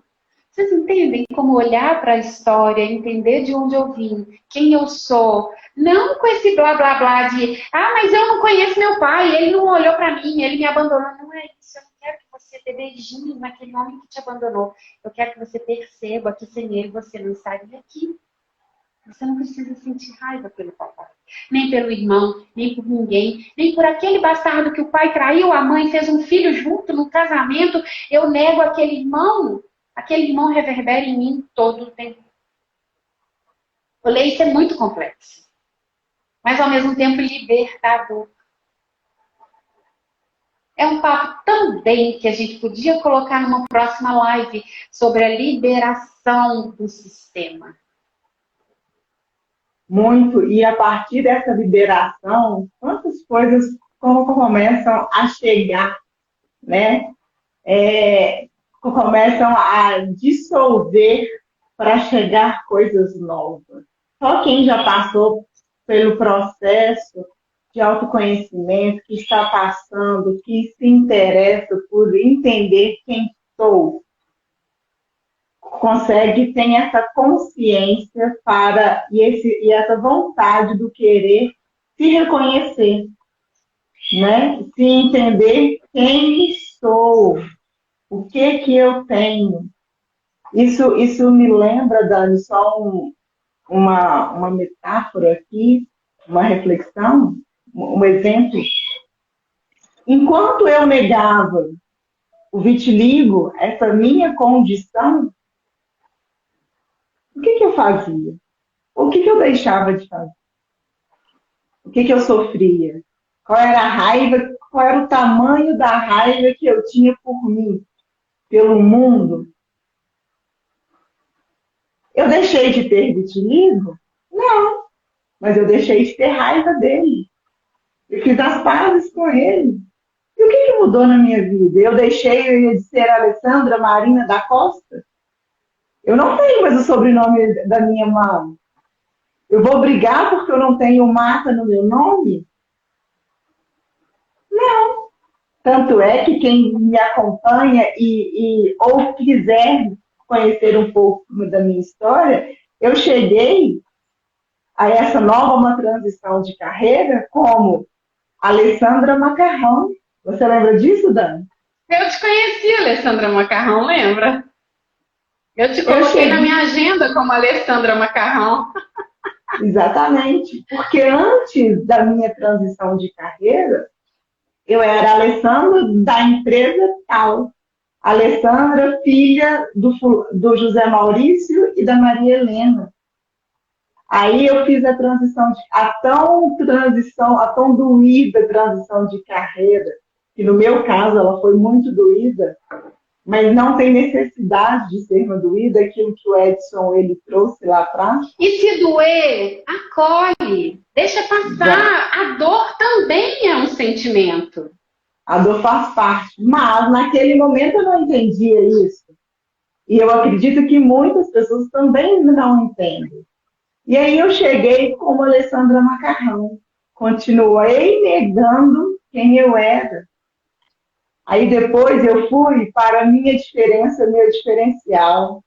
Vocês entendem como olhar para a história, entender de onde eu vim, quem eu sou? Não com esse blá blá blá de, mas eu não conheço meu pai, ele não olhou para mim, ele me abandonou. Não é isso, eu não quero que você dê beijinhos naquele homem que te abandonou. Eu quero que você perceba que sem ele você não estaria aqui. Você não precisa sentir raiva pelo papai, nem pelo irmão, nem por ninguém, nem por aquele bastardo que o pai traiu, a mãe fez um filho junto no casamento. Eu nego aquele irmão. aquele irmão reverbera em mim todo o tempo. Olha, isso é muito complexo, mas ao mesmo tempo libertador. É um papo também que a gente podia colocar numa próxima live sobre a liberação do sistema. Muito, e a partir dessa liberação, quantas coisas como começam a chegar, né? Começam a dissolver para chegar coisas novas. Só quem já passou pelo processo de autoconhecimento, que está passando, que se interessa por entender quem sou, consegue, tem essa consciência e essa vontade do querer se reconhecer, né? Se entender quem sou, o que eu tenho. Isso me lembra, Dani, só uma metáfora aqui, uma reflexão, um exemplo. Enquanto eu negava o vitiligo, essa minha condição, o que eu fazia? O que eu deixava de fazer? O que eu sofria? Qual era a raiva? Qual era o tamanho da raiva que eu tinha por mim, pelo mundo? Eu deixei de ter vitiligo? Não, mas eu deixei de ter raiva dele. Eu fiz as pazes com ele. E o que mudou na minha vida? Eu deixei de ser Alessandra Marina da Costa? Eu não tenho mais o sobrenome da minha mãe. Eu vou brigar porque eu não tenho Marta no meu nome? Não. Tanto é que quem me acompanha ou quiser conhecer um pouco da minha história, eu cheguei a essa nova uma transição de carreira como Alessandra Macarrão. Você lembra disso, Dani? Eu te conheci, Alessandra Macarrão, lembra? Eu te coloquei na minha agenda como Alessandra Macarrão. Exatamente, porque antes da minha transição de carreira, eu era Alessandra da empresa tal. Alessandra, filha do José Maurício e da Maria Helena. Aí eu fiz a tão doída transição de carreira, que no meu caso ela foi muito doída, mas não tem necessidade de ser uma doída, aquilo que o Edson ele trouxe lá atrás. E se doer, acolhe, deixa passar. A dor também é um sentimento. A dor faz parte, mas naquele momento eu não entendia isso. E eu acredito que muitas pessoas também não entendem. E aí eu cheguei como Alessandra Macarrão. Continuei negando quem eu era. Aí depois eu fui para a minha diferença, meu diferencial.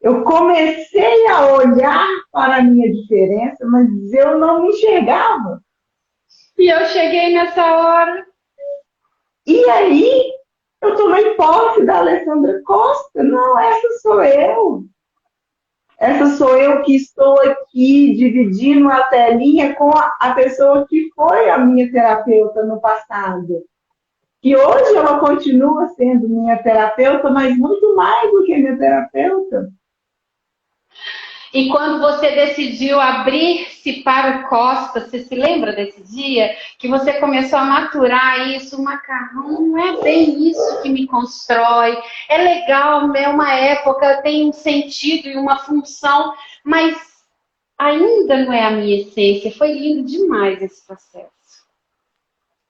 Eu comecei a olhar para a minha diferença, mas eu não me enxergava. E eu cheguei nessa hora. E aí eu tomei posse da Alessandra Costa. Não, essa sou eu. Essa sou eu que estou aqui dividindo a telinha com a pessoa que foi a minha terapeuta no passado. Que hoje ela continua sendo minha terapeuta, mas muito mais do que minha terapeuta. E quando você decidiu abrir-se para o Costa, você se lembra desse dia? Que você começou a maturar isso, o macarrão não é bem isso que me constrói. É legal, é uma época, tem um sentido e uma função, mas ainda não é a minha essência. Foi lindo demais esse processo.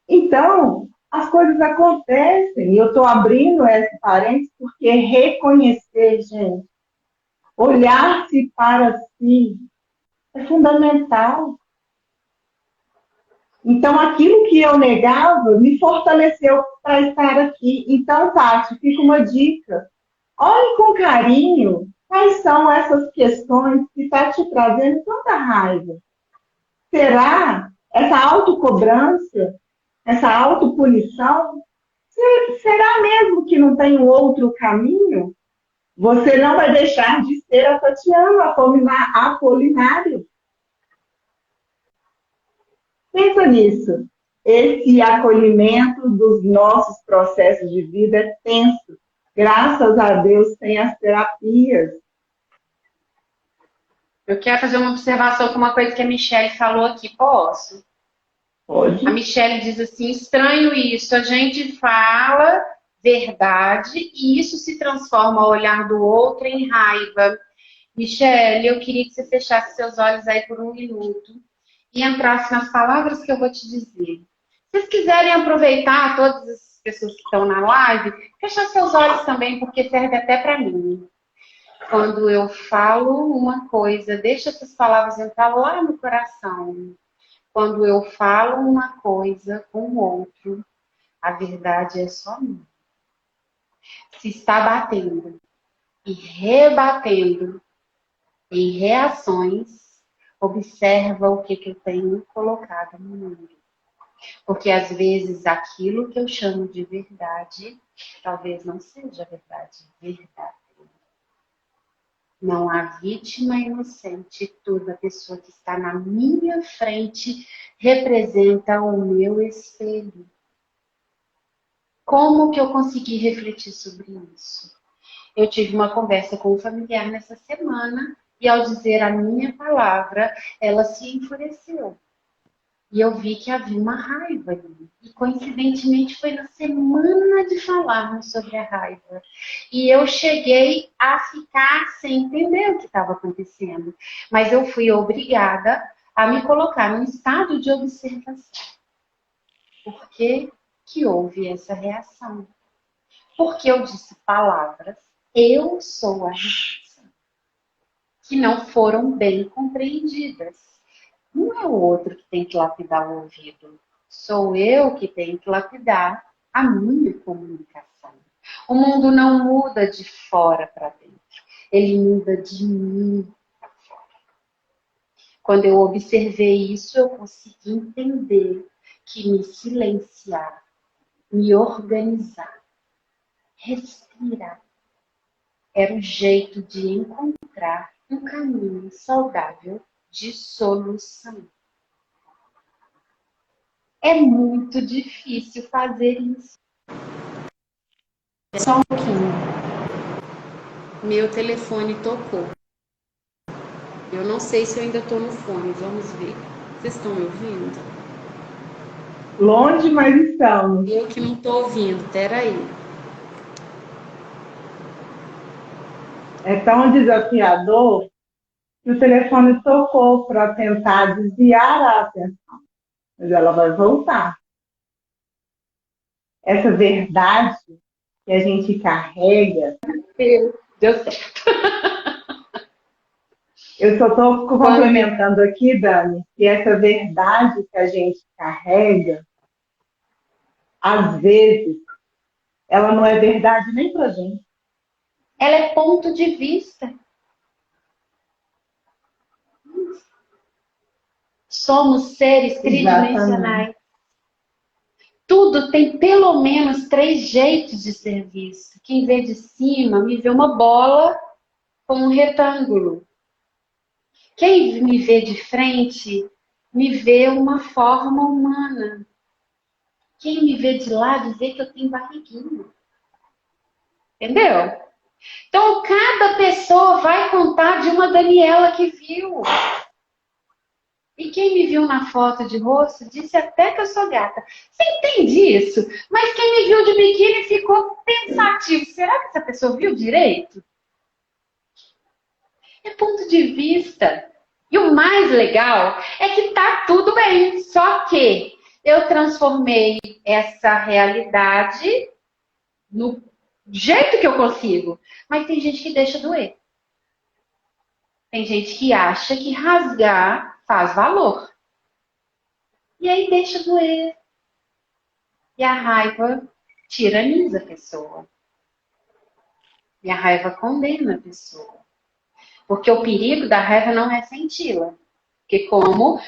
Então, as coisas acontecem. E eu estou abrindo esse parênteses porque reconhecer, gente, olhar-se para si é fundamental. Então, aquilo que eu negava me fortaleceu para estar aqui. Então, Tati, fica uma dica. Olhe com carinho quais são essas questões que estão te trazendo tanta raiva. Será essa autocobrança, essa autopunição? Será mesmo que não tem um outro caminho? Você não vai deixar de ser a Tatiana Apolinário. Pensa nisso. Esse acolhimento dos nossos processos de vida é tenso. Graças a Deus tem as terapias. Eu quero fazer uma observação com uma coisa que a Michelle falou aqui. Posso? A Pode. Michelle diz assim, estranho isso, a gente fala verdade e isso se transforma ao olhar do outro em raiva. Michelle, eu queria que você fechasse seus olhos aí por um minuto e entrasse nas palavras que eu vou te dizer. Se vocês quiserem aproveitar todas as pessoas que estão na live, fechar seus olhos também, porque serve até para mim. Quando eu falo uma coisa, deixa essas palavras entrar lá no coração. Quando eu falo uma coisa com o outro, a verdade é só minha. Se está batendo e rebatendo em reações, observa o que eu tenho colocado no mundo. Porque às vezes aquilo que eu chamo de verdade, talvez não seja verdade, verdade. Não há vítima inocente, toda pessoa que está na minha frente representa o meu espelho. Como que eu consegui refletir sobre isso? Eu tive uma conversa com um familiar nessa semana e ao dizer a minha palavra, ela se enfureceu. E eu vi que havia uma raiva ali. E coincidentemente foi na semana de falarmos sobre a raiva. E eu cheguei a ficar sem entender o que estava acontecendo. Mas eu fui obrigada a me colocar num estado de observação. Por que que houve essa reação? Porque eu disse palavras, eu sou a reação, que não foram bem compreendidas. Não é o outro que tem que lapidar o ouvido. Sou eu que tenho que lapidar a minha comunicação. O mundo não muda de fora para dentro. Ele muda de mim para fora. Quando eu observei isso, eu consegui entender que me silenciar, me organizar, respirar, era o jeito de encontrar um caminho saudável de solução. É muito difícil fazer isso. Só um pouquinho. Meu telefone tocou. Eu não sei se eu ainda estou no fone, vamos ver. Vocês estão me ouvindo? Longe, mas estamos. Eu que não estou ouvindo, peraí. É tão desafiador que o telefone tocou para tentar desviar a atenção. Mas ela vai voltar. Essa verdade que a gente carrega. Deu certo. Eu só estou complementando aqui, Dani, que essa verdade que a gente carrega, às vezes, ela não é verdade nem para a gente. Ela é ponto de vista. Somos seres tridimensionais. Tudo tem pelo menos 3 jeitos de ser visto. Quem vê de cima me vê uma bola com um retângulo. Quem me vê de frente me vê uma forma humana. Quem me vê de lado vê que eu tenho barriguinha. Entendeu? Então, cada pessoa vai contar de uma Daniela que viu. E quem me viu na foto de rosto disse até que eu sou gata. Você entende isso? Mas quem me viu de biquíni ficou pensativo. Será que essa pessoa viu direito? É ponto de vista. E o mais legal é que tá tudo bem. Só que eu transformei essa realidade no jeito que eu consigo. Mas tem gente que deixa doer. Tem gente que acha que rasgar faz valor. E aí deixa doer. E a raiva tiraniza a pessoa. E a raiva condena a pessoa. Porque o perigo da raiva não é senti-la. Porque como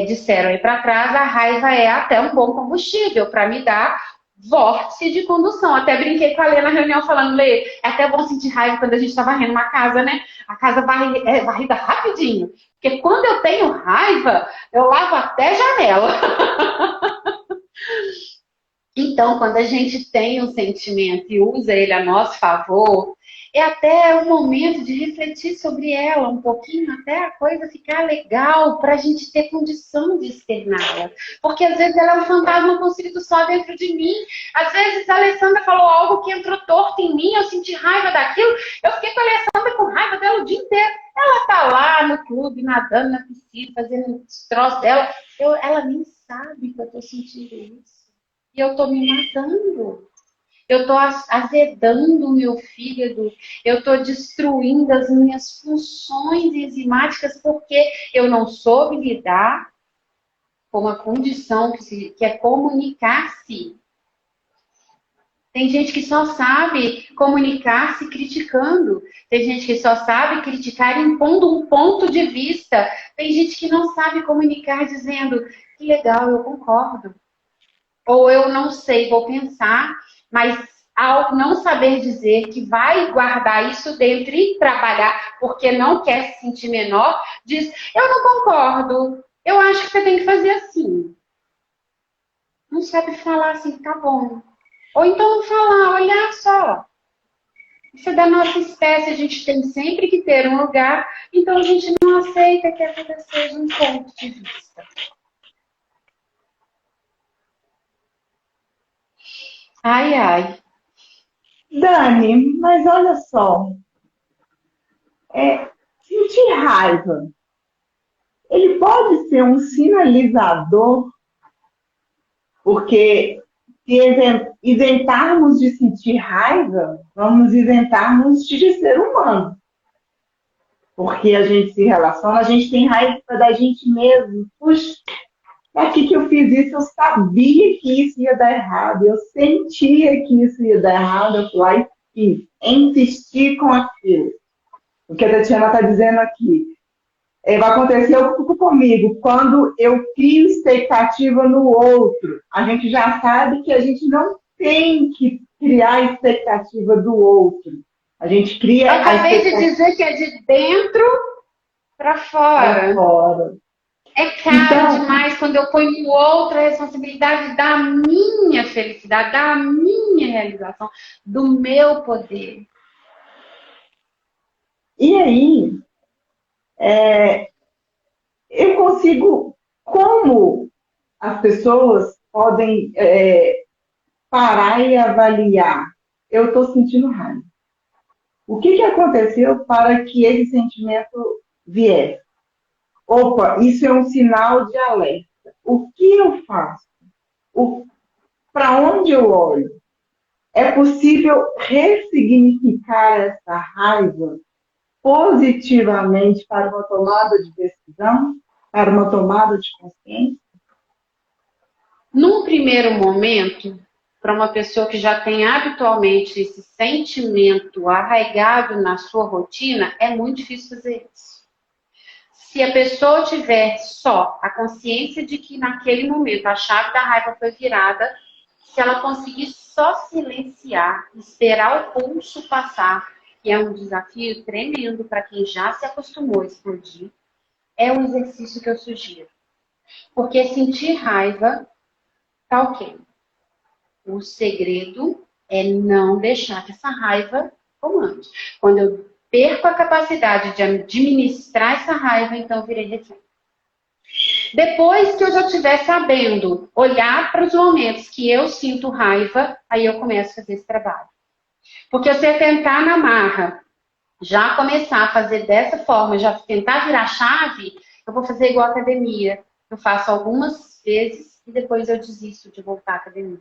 disseram aí para trás, a raiva é até um bom combustível para me dar vórtice de condução. Até brinquei com a Lê na reunião falando, Lê, é até bom sentir raiva quando a gente está varrendo uma casa, né? A casa é varrida rapidinho. Porque quando eu tenho raiva, eu lavo até janela. Então, quando a gente tem um sentimento e usa ele a nosso favor, é até o momento de refletir sobre ela um pouquinho, até a coisa ficar legal, para a gente ter condição de externá-la. Porque às vezes ela é um fantasma construído só dentro de mim. Às vezes a Alessandra falou algo que entrou torto em mim, eu senti raiva daquilo, eu fiquei com a Alessandra com raiva dela o dia inteiro. Ela tá lá no clube, nadando na piscina, fazendo os troços dela. Ela nem sabe que eu tô sentindo isso. E eu tô me matando. Eu tô azedando o meu fígado. Eu tô destruindo as minhas funções enzimáticas porque eu não soube lidar com uma condição que é comunicar-se. Tem gente que só sabe comunicar-se criticando. Tem gente que só sabe criticar impondo um ponto de vista. Tem gente que não sabe comunicar dizendo que legal, eu concordo. Ou eu não sei, vou pensar, mas ao não saber dizer que vai guardar isso dentro e trabalhar porque não quer se sentir menor, diz, eu não concordo, eu acho que você tem que fazer assim. Não sabe falar assim, tá bom. Ou então não falar, olha só. Isso é da nossa espécie, a gente tem sempre que ter um lugar, então a gente não aceita que a vida seja um ponto de vista. Ai, ai. Dani, mas olha só, sentir raiva, ele pode ser um sinalizador, porque se isentarmos de sentir raiva, vamos isentarmos de ser humano. Porque a gente se relaciona, a gente tem raiva da gente mesmo. Puxa, daqui que eu fiz isso, eu sabia que isso ia dar errado, eu sentia que isso ia dar errado, eu fui lá e fiz, insisti com aquilo. O que a Tatiana está dizendo aqui. Vai acontecer comigo, quando eu crio expectativa no outro, a gente já sabe que a gente não tem que criar expectativa do outro. A gente cria eu acabei de dizer que é de dentro para fora. É caro demais quando eu ponho no outro a responsabilidade da minha felicidade, da minha realização, do meu poder. E aí, eu consigo, como as pessoas podem parar e avaliar? Eu estou sentindo raiva. O que aconteceu para que esse sentimento viesse? Opa, isso é um sinal de alerta. O que eu faço? Para onde eu olho? É possível ressignificar essa raiva positivamente para uma tomada de decisão, para uma tomada de consciência? Num primeiro momento, para uma pessoa que já tem habitualmente esse sentimento arraigado na sua rotina, é muito difícil fazer isso. Se a pessoa tiver só a consciência de que naquele momento a chave da raiva foi virada, se ela conseguir só silenciar, esperar o pulso passar, que é um desafio tremendo para quem já se acostumou a explodir, é um exercício que eu sugiro. Porque sentir raiva tá ok. O segredo é não deixar que essa raiva comande. Quando eu perco a capacidade de administrar essa raiva, então eu virei refém. Depois que eu já estiver sabendo olhar para os momentos que eu sinto raiva, aí eu começo a fazer esse trabalho. Porque se eu tentar na marra, já começar a fazer dessa forma, já tentar virar chave, eu vou fazer igual a academia. Eu faço algumas vezes e depois eu desisto de voltar à academia.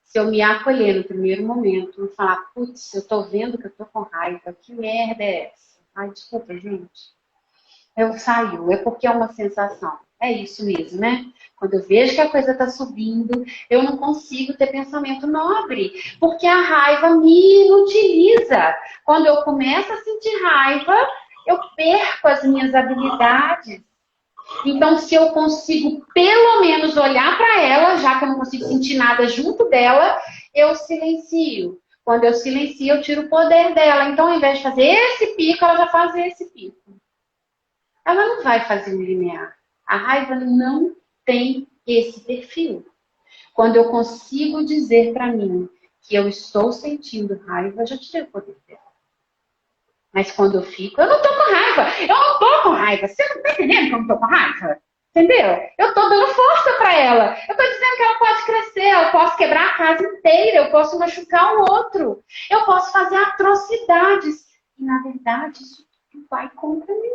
Se eu me acolher no primeiro momento e falar, putz, eu tô vendo que eu tô com raiva, que merda é essa? Ai, desculpa, gente. Saiu, é porque é uma sensação. É isso mesmo, né? Quando eu vejo que a coisa tá subindo, eu não consigo ter pensamento nobre, porque a raiva me inutiliza. Quando eu começo a sentir raiva, eu perco as minhas habilidades. Então, se eu consigo pelo menos olhar para ela, já que eu não consigo sentir nada junto dela, eu silencio. Quando eu silencio, eu tiro o poder dela. Então, ao invés de fazer esse pico, ela já faz esse pico. Ela não vai fazer um linear. A raiva não tem esse perfil. Quando eu consigo dizer para mim que eu estou sentindo raiva, eu já tirei o poder dela. Mas quando eu fico, eu não tô com raiva. Eu não tô com raiva. Você não tá entendendo que eu não tô com raiva? Entendeu? Eu tô dando força para ela. Eu tô dizendo que ela pode crescer, eu posso quebrar a casa inteira, eu posso machucar o outro, eu posso fazer atrocidades. E, na verdade, isso tudo vai contra mim.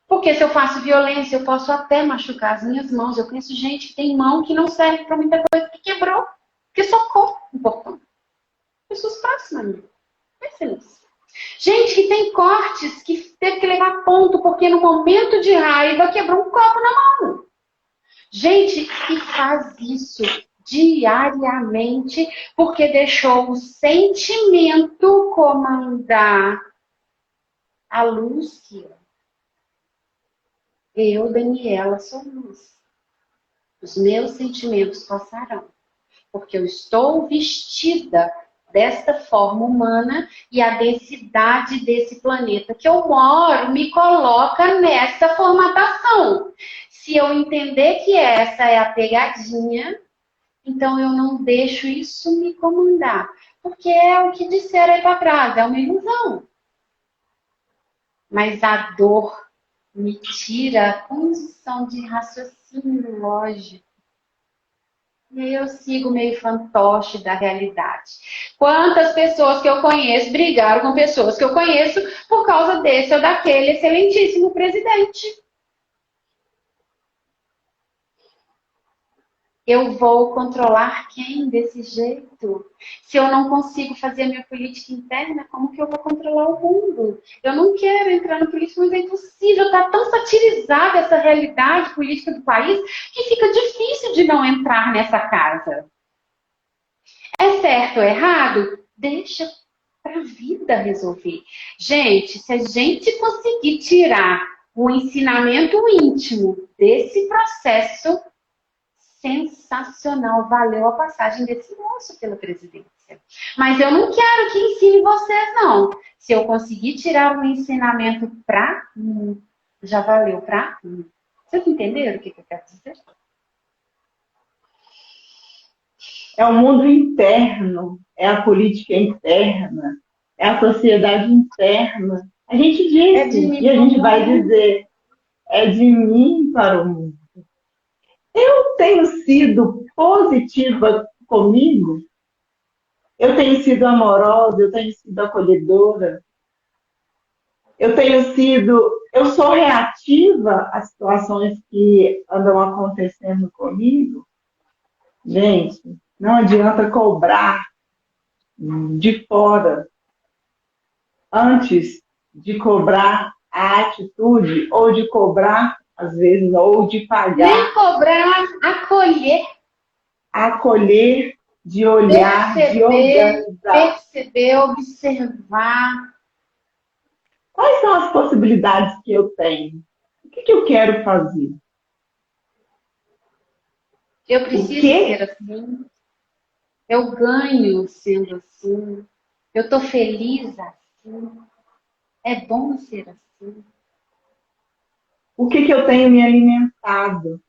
Porque se eu faço violência, eu posso até machucar as minhas mãos. Eu conheço gente que tem mão que não serve para muita coisa, que quebrou, que socou um portão. Pessoas próximas a mim. Pensa nisso. Gente que tem cortes, que teve que levar ponto, porque no momento de raiva quebrou um copo na mão. Gente que faz isso diariamente, porque deixou o sentimento comandar a Lúcia. Eu, Daniela, sou luz. Os meus sentimentos passarão, porque eu estou vestida desta forma humana e a densidade desse planeta que eu moro me coloca nessa formatação. Se eu entender que essa é a pegadinha, então eu não deixo isso me comandar, porque é o que disseram aí para trás, é uma ilusão. Mas a dor me tira a condição de raciocínio lógico. E aí eu sigo meio fantoche da realidade. Quantas pessoas que eu conheço brigaram com pessoas que eu conheço por causa desse ou daquele excelentíssimo presidente? Eu vou controlar quem desse jeito? Se eu não consigo fazer a minha política interna, como que eu vou controlar o mundo? Eu não quero entrar na política, mas é impossível. Está tão satirizada essa realidade política do país que fica difícil de não entrar nessa casa. É certo ou errado? Deixa para a vida resolver. Gente, se a gente conseguir tirar o ensinamento íntimo desse processo, sensacional, valeu a passagem desse moço pela presidência. Mas eu não quero que ensine vocês, não. Se eu conseguir tirar um ensinamento para mim, já valeu para mim. Vocês entenderam o que eu quero dizer? É o mundo interno, é a política interna, é a sociedade interna. A gente disse, e a gente vai dizer, é de mim para o mundo. Eu tenho sido positiva comigo, eu tenho sido amorosa, eu tenho sido acolhedora, eu sou reativa às situações que andam acontecendo comigo. Gente, não adianta cobrar de fora antes de cobrar a atitude, ou de cobrar, às vezes, ou de pagar. Nem cobrar, acolher. Acolher, de olhar, de organizar. Perceber, observar. Quais são as possibilidades que eu tenho? O que eu quero fazer? Eu preciso ser assim. Eu ganho sendo assim. Eu estou feliz assim. É bom ser assim. O que eu tenho me alimentado?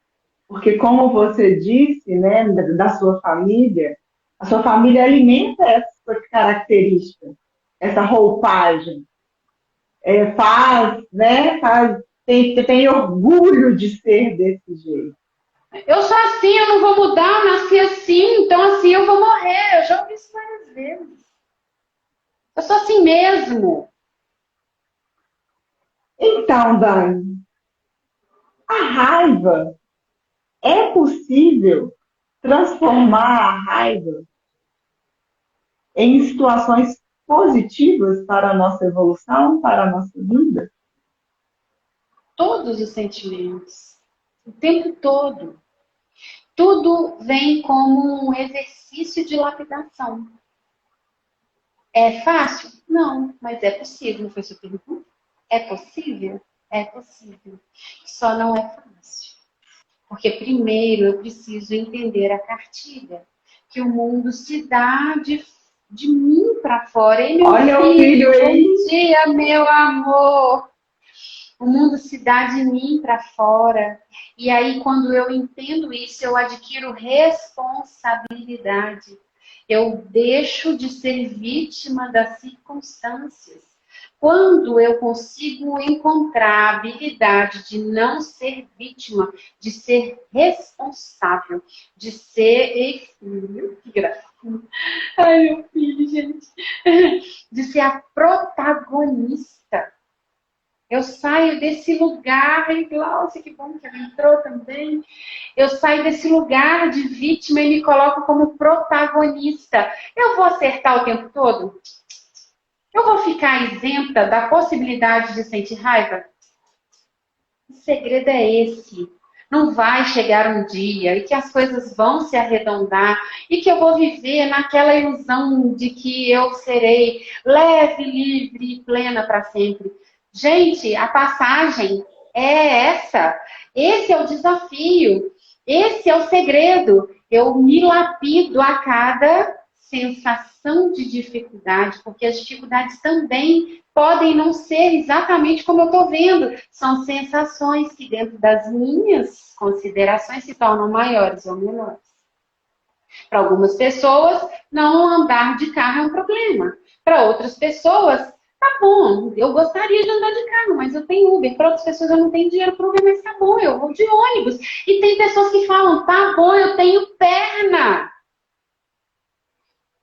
Porque, como você disse, né, da sua família, a sua família alimenta essa característica, essa roupagem. Tem orgulho de ser desse jeito. Eu sou assim, eu não vou mudar, eu nasci assim, então assim eu vou morrer. Eu já ouvi isso várias vezes. Eu sou assim mesmo. Então, Dani, a raiva, é possível transformar a raiva em situações positivas para a nossa evolução, para a nossa vida? Todos os sentimentos. O tempo todo. Tudo vem como um exercício de lapidação. É fácil? Não, mas é possível. Não foi sua pergunta? É possível? É possível. Só não é fácil. Porque primeiro eu preciso entender a cartilha. Que o mundo se dá de mim para fora. E meu Olha filho, o filho aí. Bom dia, meu amor. O mundo se dá de mim para fora. E aí, quando eu entendo isso, eu adquiro responsabilidade. Eu deixo de ser vítima das circunstâncias. Quando eu consigo encontrar a habilidade de não ser vítima, de ser responsável, de ser... Que graça. Ai, meu filho, gente. De ser a protagonista. Eu saio desse lugar, e Glaucia, que bom que ela entrou também. Eu saio desse lugar de vítima e me coloco como protagonista. Eu vou acertar o tempo todo? Eu vou ficar isenta da possibilidade de sentir raiva? O segredo é esse. Não vai chegar um dia e que as coisas vão se arredondar e que eu vou viver naquela ilusão de que eu serei leve, livre e plena para sempre. Gente, a passagem é essa. Esse é o desafio. Esse é o segredo. Eu me lapido a cada sensação de dificuldade, porque as dificuldades também podem não ser exatamente como eu estou vendo. São sensações que, dentro das minhas considerações, se tornam maiores ou menores. Para algumas pessoas, não andar de carro é um problema. Para outras pessoas, tá bom, eu gostaria de andar de carro, mas eu tenho Uber. Para outras pessoas, eu não tenho dinheiro para Uber, mas tá bom, eu vou de ônibus. E tem pessoas que falam, tá bom, eu tenho perna.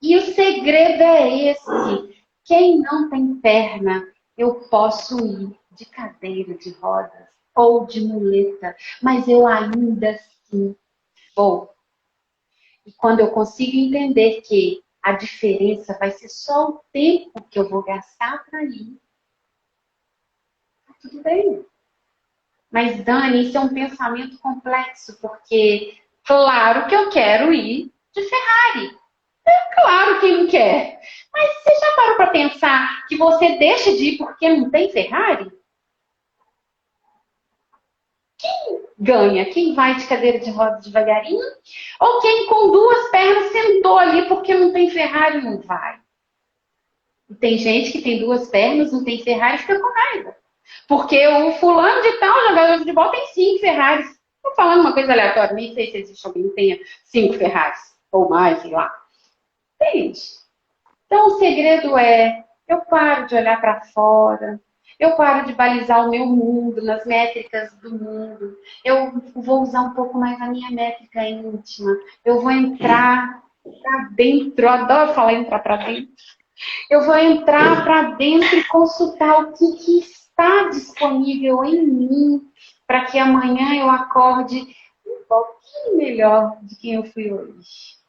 E o segredo é esse. Quem não tem perna, eu posso ir de cadeira de rodas ou de muleta, mas eu ainda assim vou. E quando eu consigo entender que a diferença vai ser só o tempo que eu vou gastar para ir, tá tudo bem. Mas, Dani, isso é um pensamento complexo, porque claro que eu quero ir de Ferrari. Claro que não quer. Mas você já parou para pensar que você deixa de ir porque não tem Ferrari? Quem ganha? Quem vai de cadeira de rodas devagarinho? Ou quem com duas pernas sentou ali porque não tem Ferrari e não vai? E tem gente que tem duas pernas, não tem Ferrari e fica com raiva. Porque o fulano de tal, jogador de futebol, tem 5 Ferraris. Estou falando uma coisa aleatória, nem sei se existe alguém que tenha 5 Ferraris. Ou mais, sei lá. Entende? Então, o segredo é, eu paro de olhar para fora, eu paro de balizar o meu mundo nas métricas do mundo, eu vou usar um pouco mais a minha métrica íntima, eu vou entrar para dentro, eu adoro falar entrar para dentro, eu vou entrar para dentro e consultar o que está disponível em mim, para que amanhã eu acorde um pouquinho melhor de quem eu fui hoje.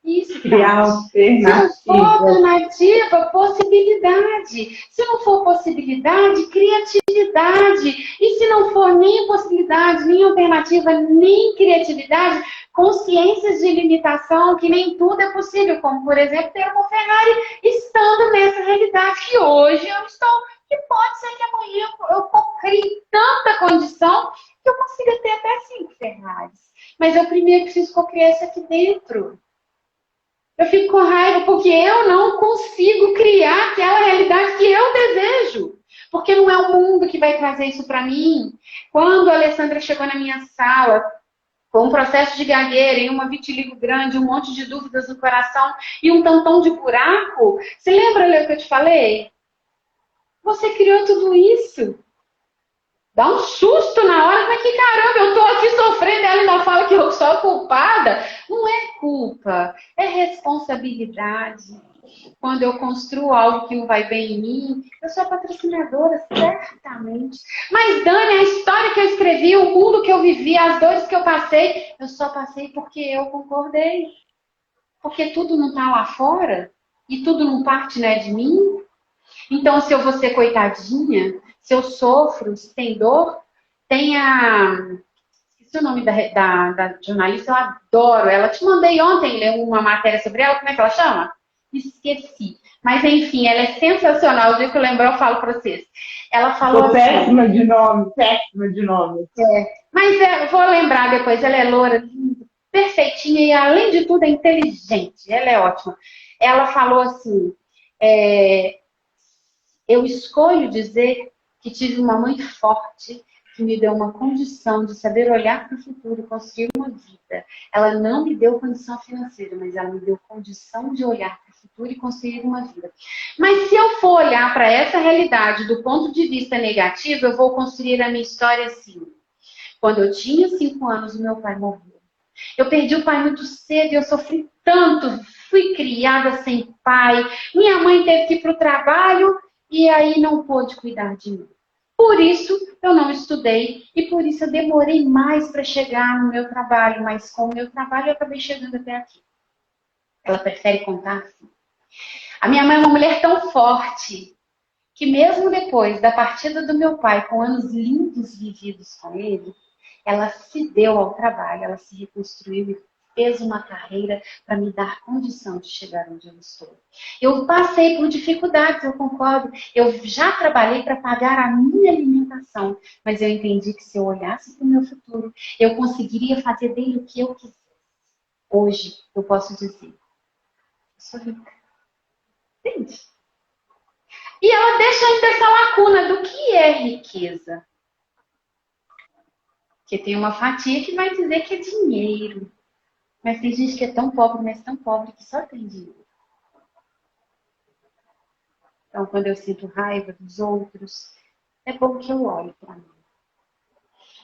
Isso, criar alternativa. Se não for alternativa, possibilidade. Se não for possibilidade, criatividade. E se não for nem possibilidade, nem alternativa, nem criatividade, consciências de limitação, que nem tudo é possível. Como, por exemplo, ter uma Ferrari estando nessa realidade que hoje eu estou. Que pode ser que amanhã eu crie tanta condição que eu consiga ter até 5 Ferraris. Mas eu primeiro preciso co-criar isso aqui dentro. Eu fico com raiva porque eu não consigo criar aquela realidade que eu desejo. Porque não é o mundo que vai trazer isso para mim. Quando a Alessandra chegou na minha sala, com um processo de gagueira e uma vitiligo grande, um monte de dúvidas no coração e um tantão de buraco, você lembra, Lê, que eu te falei? Você criou tudo isso. Dá um susto na hora, mas que caramba, eu tô aqui sofrendo, ela ainda fala que eu sou a culpada. Não é culpa, é responsabilidade. Quando eu construo algo que não vai bem em mim, eu sou a patrocinadora, certamente. Mas, Dani, a história que eu escrevi, o mundo que eu vivi, as dores que eu passei, eu só passei porque eu concordei. Porque tudo não tá lá fora e tudo não parte, né, de mim. Então, se eu vou ser coitadinha, se eu sofro, se tem dor, tem a... Esqueci o nome da jornalista, eu adoro ela. Te mandei ontem ler uma matéria sobre ela, como é que ela chama? Esqueci. Mas, enfim, ela é sensacional. O dia que eu lembrar, eu falo para vocês. Ela falou Tô péssima de nome. Mas eu vou lembrar depois. Ela é loura, perfeitinha e, além de tudo, é inteligente. Ela é ótima. Ela falou assim... eu escolho dizer que tive uma mãe forte, que me deu uma condição de saber olhar para o futuro e construir uma vida. Ela não me deu condição financeira, mas ela me deu condição de olhar para o futuro e construir uma vida. Mas se eu for olhar para essa realidade do ponto de vista negativo, eu vou construir a minha história assim. Quando eu tinha 5 anos, o meu pai morreu. Eu perdi o pai muito cedo e eu sofri tanto. Fui criada sem pai. Minha mãe teve que ir para o trabalho e aí não pôde cuidar de mim. Por isso, eu não estudei e por isso eu demorei mais para chegar no meu trabalho. Mas com o meu trabalho eu acabei chegando até aqui. Ela prefere contar assim. A minha mãe é uma mulher tão forte que mesmo depois da partida do meu pai, com anos lindos vividos com ele, ela se deu ao trabalho, ela se reconstruiu e fez uma carreira para me dar condição de chegar onde eu estou. Eu passei por dificuldades, eu concordo. Eu já trabalhei para pagar a minha alimentação, mas eu entendi que se eu olhasse para o meu futuro, eu conseguiria fazer dele o que eu quisesse. Hoje, eu posso dizer, eu sou rica. Entende? E ela deixa ainda essa lacuna do que é riqueza. Porque tem uma fatia que vai dizer que é dinheiro. Mas tem gente que é tão pobre, mas tão pobre que só tem dinheiro. Então, quando eu sinto raiva dos outros, é bom que eu olhe para mim.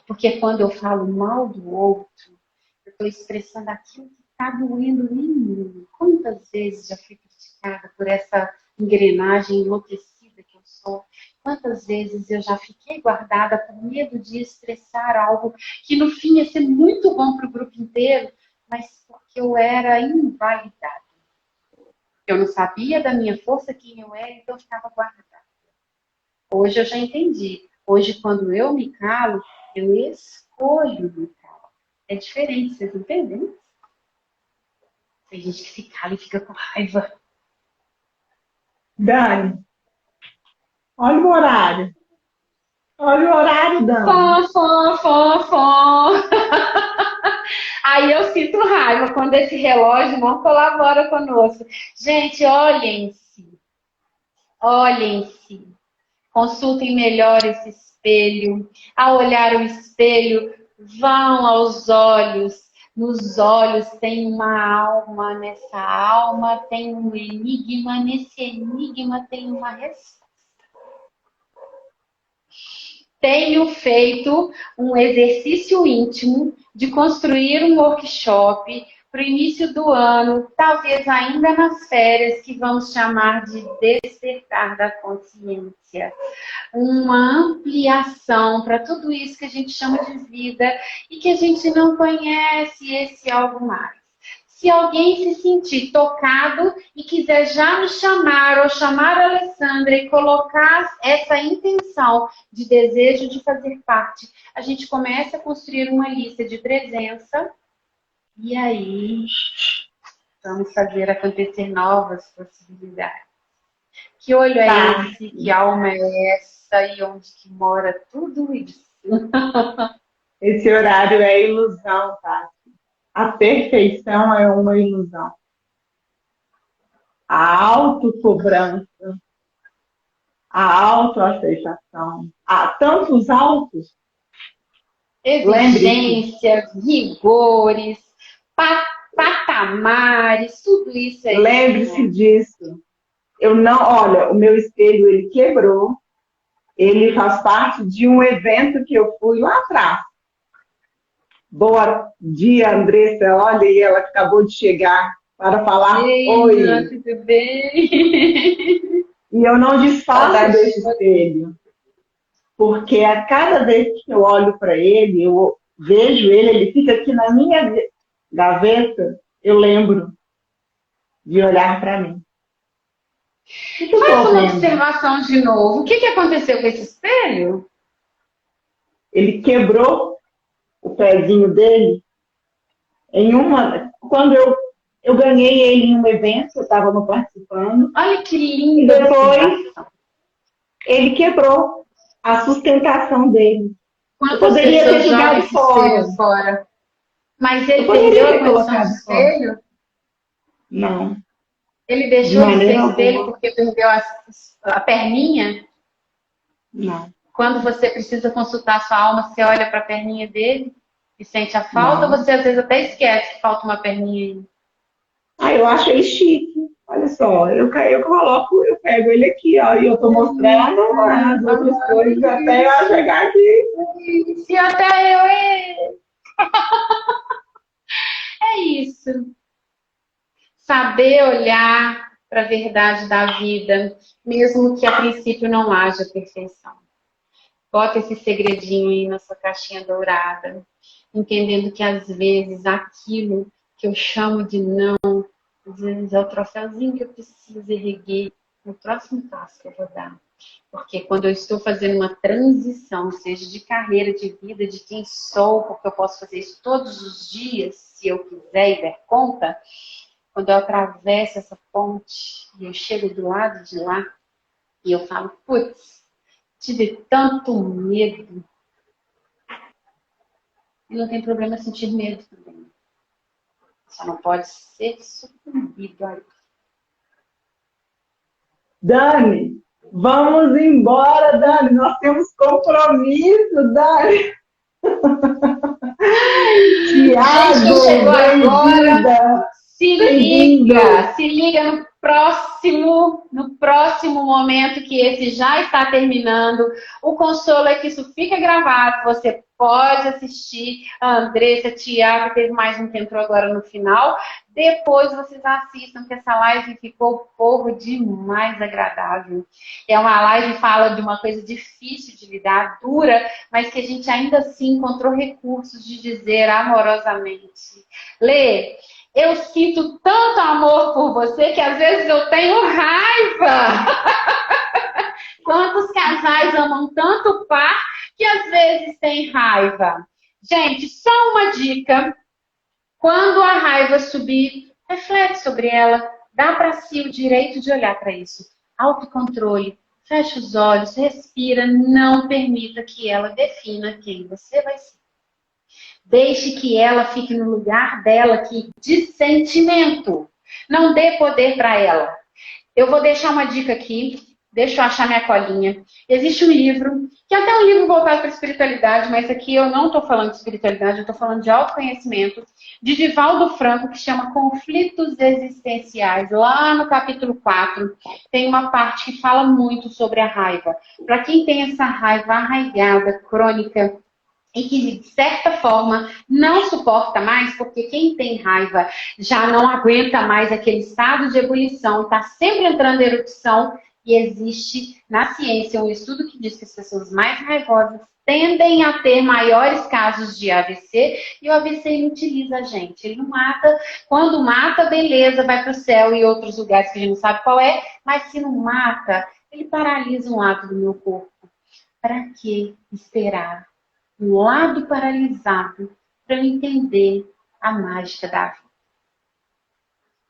Porque quando eu falo mal do outro, eu estou expressando aquilo que está doendo em mim. Quantas vezes já fui criticada por essa engrenagem enlouquecida que eu sou? Quantas vezes eu já fiquei guardada por medo de expressar algo que no fim ia ser muito bom para o grupo inteiro, mas porque eu era invalidada. Eu não sabia da minha força, quem eu era, então eu ficava guardada. Hoje eu já entendi. Hoje, quando eu me calo, eu escolho me calar. É diferente, vocês entendem? Tem gente que se cala e fica com raiva. Dani, olha o horário. Olha o horário, Dani. Fó. Aí eu sinto raiva quando esse relógio não colabora conosco. Gente, olhem-se. Olhem-se. Consultem melhor esse espelho. Ao olhar o espelho, vão aos olhos. Nos olhos tem uma alma. Nessa alma tem um enigma. Nesse enigma tem uma resposta. Tenho feito um exercício íntimo de construir um workshop para o início do ano, talvez ainda nas férias, que vamos chamar de despertar da consciência. Uma ampliação para tudo isso que a gente chama de vida e que a gente não conhece esse algo mais. Se alguém se sentir tocado e quiser já me chamar ou chamar a Alessandra e colocar essa intenção de desejo de fazer parte, a gente começa a construir uma lista de presença e aí vamos fazer acontecer novas possibilidades. Que olho é esse? Que alma é essa? E onde que mora tudo isso? Esse horário é ilusão, tá? A perfeição é uma ilusão. A autocobrança, a autoaceitação, há tantos autos. Exigências, rigores, patamares, tudo isso aí. Lembre-se disso. Olha, o meu espelho, ele quebrou. Ele faz parte de um evento que eu fui lá atrás. Boa dia, Andressa. Olha, e ela acabou de chegar para falar oi. Tudo bem? E eu não desfaço desse espelho. Porque a cada vez que eu olho para ele, eu vejo ele fica aqui na minha gaveta, eu lembro de olhar para mim. Faça uma observação de novo. O que aconteceu com esse espelho? Ele quebrou o pezinho dele quando eu ganhei ele em um evento, eu estava participando. Olha que lindo. E depois ele quebrou a sustentação dele. Eu poderia ter jogado fora. Mas ele perdeu a condição de espelho? Não. Ele deixou de ser espelho porque perdeu a perninha? Não. Quando você precisa consultar sua alma, você olha para a perninha dele e sente a falta, ou Não. você às vezes até esquece que falta uma perninha aí? Ah, eu acho ele chique. Olha só, eu coloco, eu pego ele aqui, ó, e eu tô mostrando as outras coisas até eu chegar aqui. E até eu, é isso. Saber olhar para a verdade da vida, mesmo que a princípio não haja perfeição. Bota esse segredinho aí na sua caixinha dourada, entendendo que às vezes aquilo que eu chamo de não, às vezes é o troféuzinho que eu preciso erguer no próximo passo que eu vou dar. Porque quando eu estou fazendo uma transição, seja de carreira, de vida, de quem sou, porque eu posso fazer isso todos os dias, se eu quiser e der conta, quando eu atravesso essa ponte e eu chego do lado de lá e eu falo, putz, tive tanto medo. E não tem problema sentir medo também. Só não pode ser sucumbido aí. Dani, vamos embora, Dani. Nós temos compromisso, Dani. Gente, quem chegou Tiago, agora, bem-vindo. se liga no próximo momento que esse já está terminando. O consolo é que isso fica gravado, você pode assistir. A Andressa, Tiago, teve mais um que entrou agora no final. Depois vocês assistam, que essa live ficou demais agradável. É uma live que fala de uma coisa difícil de lidar, dura, mas que a gente ainda assim encontrou recursos de dizer amorosamente. Lê, eu sinto tanto amor por você que às vezes eu tenho raiva. Quantos casais amam tanto o par que às vezes tem raiva? Gente, só uma dica. Quando a raiva subir, reflete sobre ela. Dá para si o direito de olhar para isso. Autocontrole. Feche os olhos, respira. Não permita que ela defina quem você vai ser. Deixe que ela fique no lugar dela aqui, de sentimento. Não dê poder para ela. Eu vou deixar uma dica aqui. Deixa eu achar minha colinha. Existe um livro, que é até um livro voltado para a espiritualidade, mas aqui eu não estou falando de espiritualidade, eu estou falando de autoconhecimento, de Divaldo Franco, que chama Conflitos Existenciais. Lá no capítulo 4, tem uma parte que fala muito sobre a raiva. Para quem tem essa raiva arraigada, crônica, e que, de certa forma, não suporta mais, porque quem tem raiva já não aguenta mais aquele estado de ebulição, está sempre entrando em erupção, e existe na ciência um estudo que diz que as pessoas mais raivosas tendem a ter maiores casos de AVC, e o AVC inutiliza a gente. Ele não mata. Quando mata, beleza, vai para o céu e outros lugares que a gente não sabe qual é, mas se não mata, ele paralisa um lado do meu corpo. Para que esperar um lado paralisado para eu entender a mágica da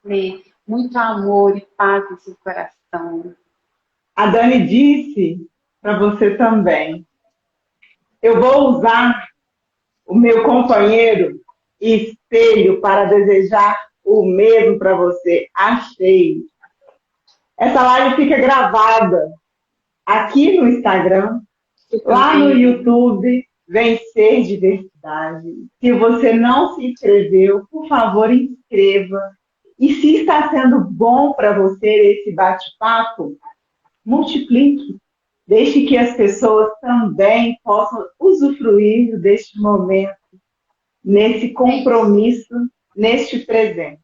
vida? Muito amor e paz no seu coração. A Dani disse para você também. Eu vou usar o meu companheiro espelho para desejar o mesmo para você. Achei. Essa live fica gravada aqui no Instagram, lá no YouTube, Vencer Diversidade. Se você não se inscreveu, por favor, inscreva. E se está sendo bom para você esse bate-papo, multiplique. Deixe que as pessoas também possam usufruir deste momento, nesse compromisso, neste presente.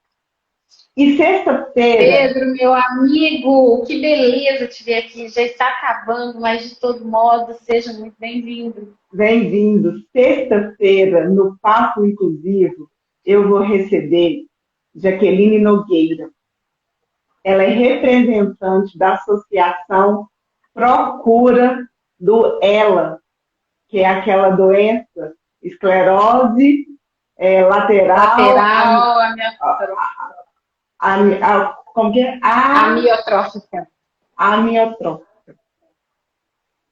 E sexta-feira... Pedro, meu amigo, que beleza te ver aqui. Já está acabando, mas de todo modo, seja muito bem-vindo. Bem-vindo. Sexta-feira, no Papo Inclusivo, eu vou receber Jaqueline Nogueira. Ela é representante da Associação Procura do ELA, que é aquela doença, esclerose lateral como que é? Amiotrófica. Amiotrófica.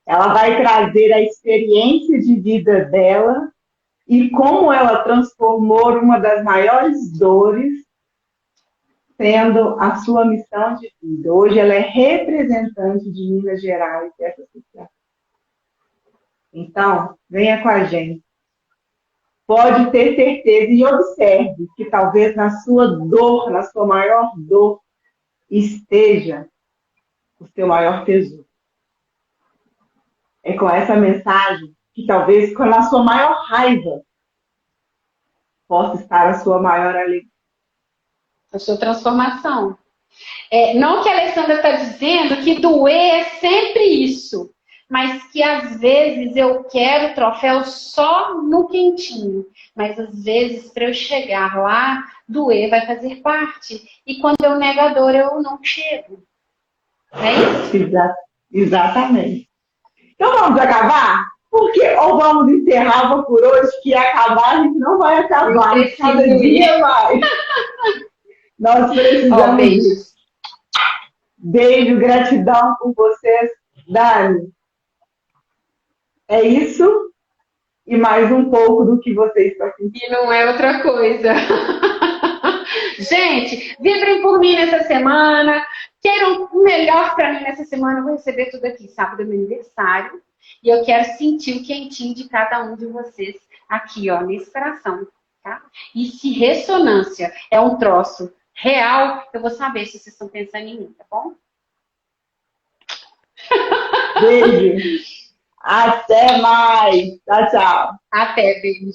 Ela vai trazer a experiência de vida dela e como ela transformou uma das maiores dores sendo a sua missão de vida. Hoje ela é representante de Minas Gerais dessa associação. Então, venha com a gente. Pode ter certeza e observe que talvez na sua dor, na sua maior dor, esteja o seu maior tesouro. É com essa mensagem que talvez com a sua maior raiva possa estar a sua maior alegria. A sua transformação. Não que a Alessandra está dizendo que doer é sempre isso, mas que às vezes eu quero o troféu só no quentinho, mas às vezes para eu chegar lá, doer vai fazer parte. E quando eu nego a dor, eu não chego. É isso? Exatamente. Então vamos acabar? Porque ou vamos encerrar por hoje, que acabar a gente não vai acabar, cada dia mais. Nós precisamos beijos. Beijo, gratidão por vocês. Dani, é isso e mais um pouco do que você está sentindo. E não é outra coisa. Gente, vibrem por mim nessa semana. Queiram o melhor para mim nessa semana. Eu vou receber tudo aqui. Sábado é meu aniversário. E eu quero sentir o quentinho de cada um de vocês aqui, ó, nesse coração. Tá? E se ressonância é um troço real, eu vou saber se vocês estão pensando em mim, tá bom? Beijo. Até mais. Tchau, tchau. Até, beijo.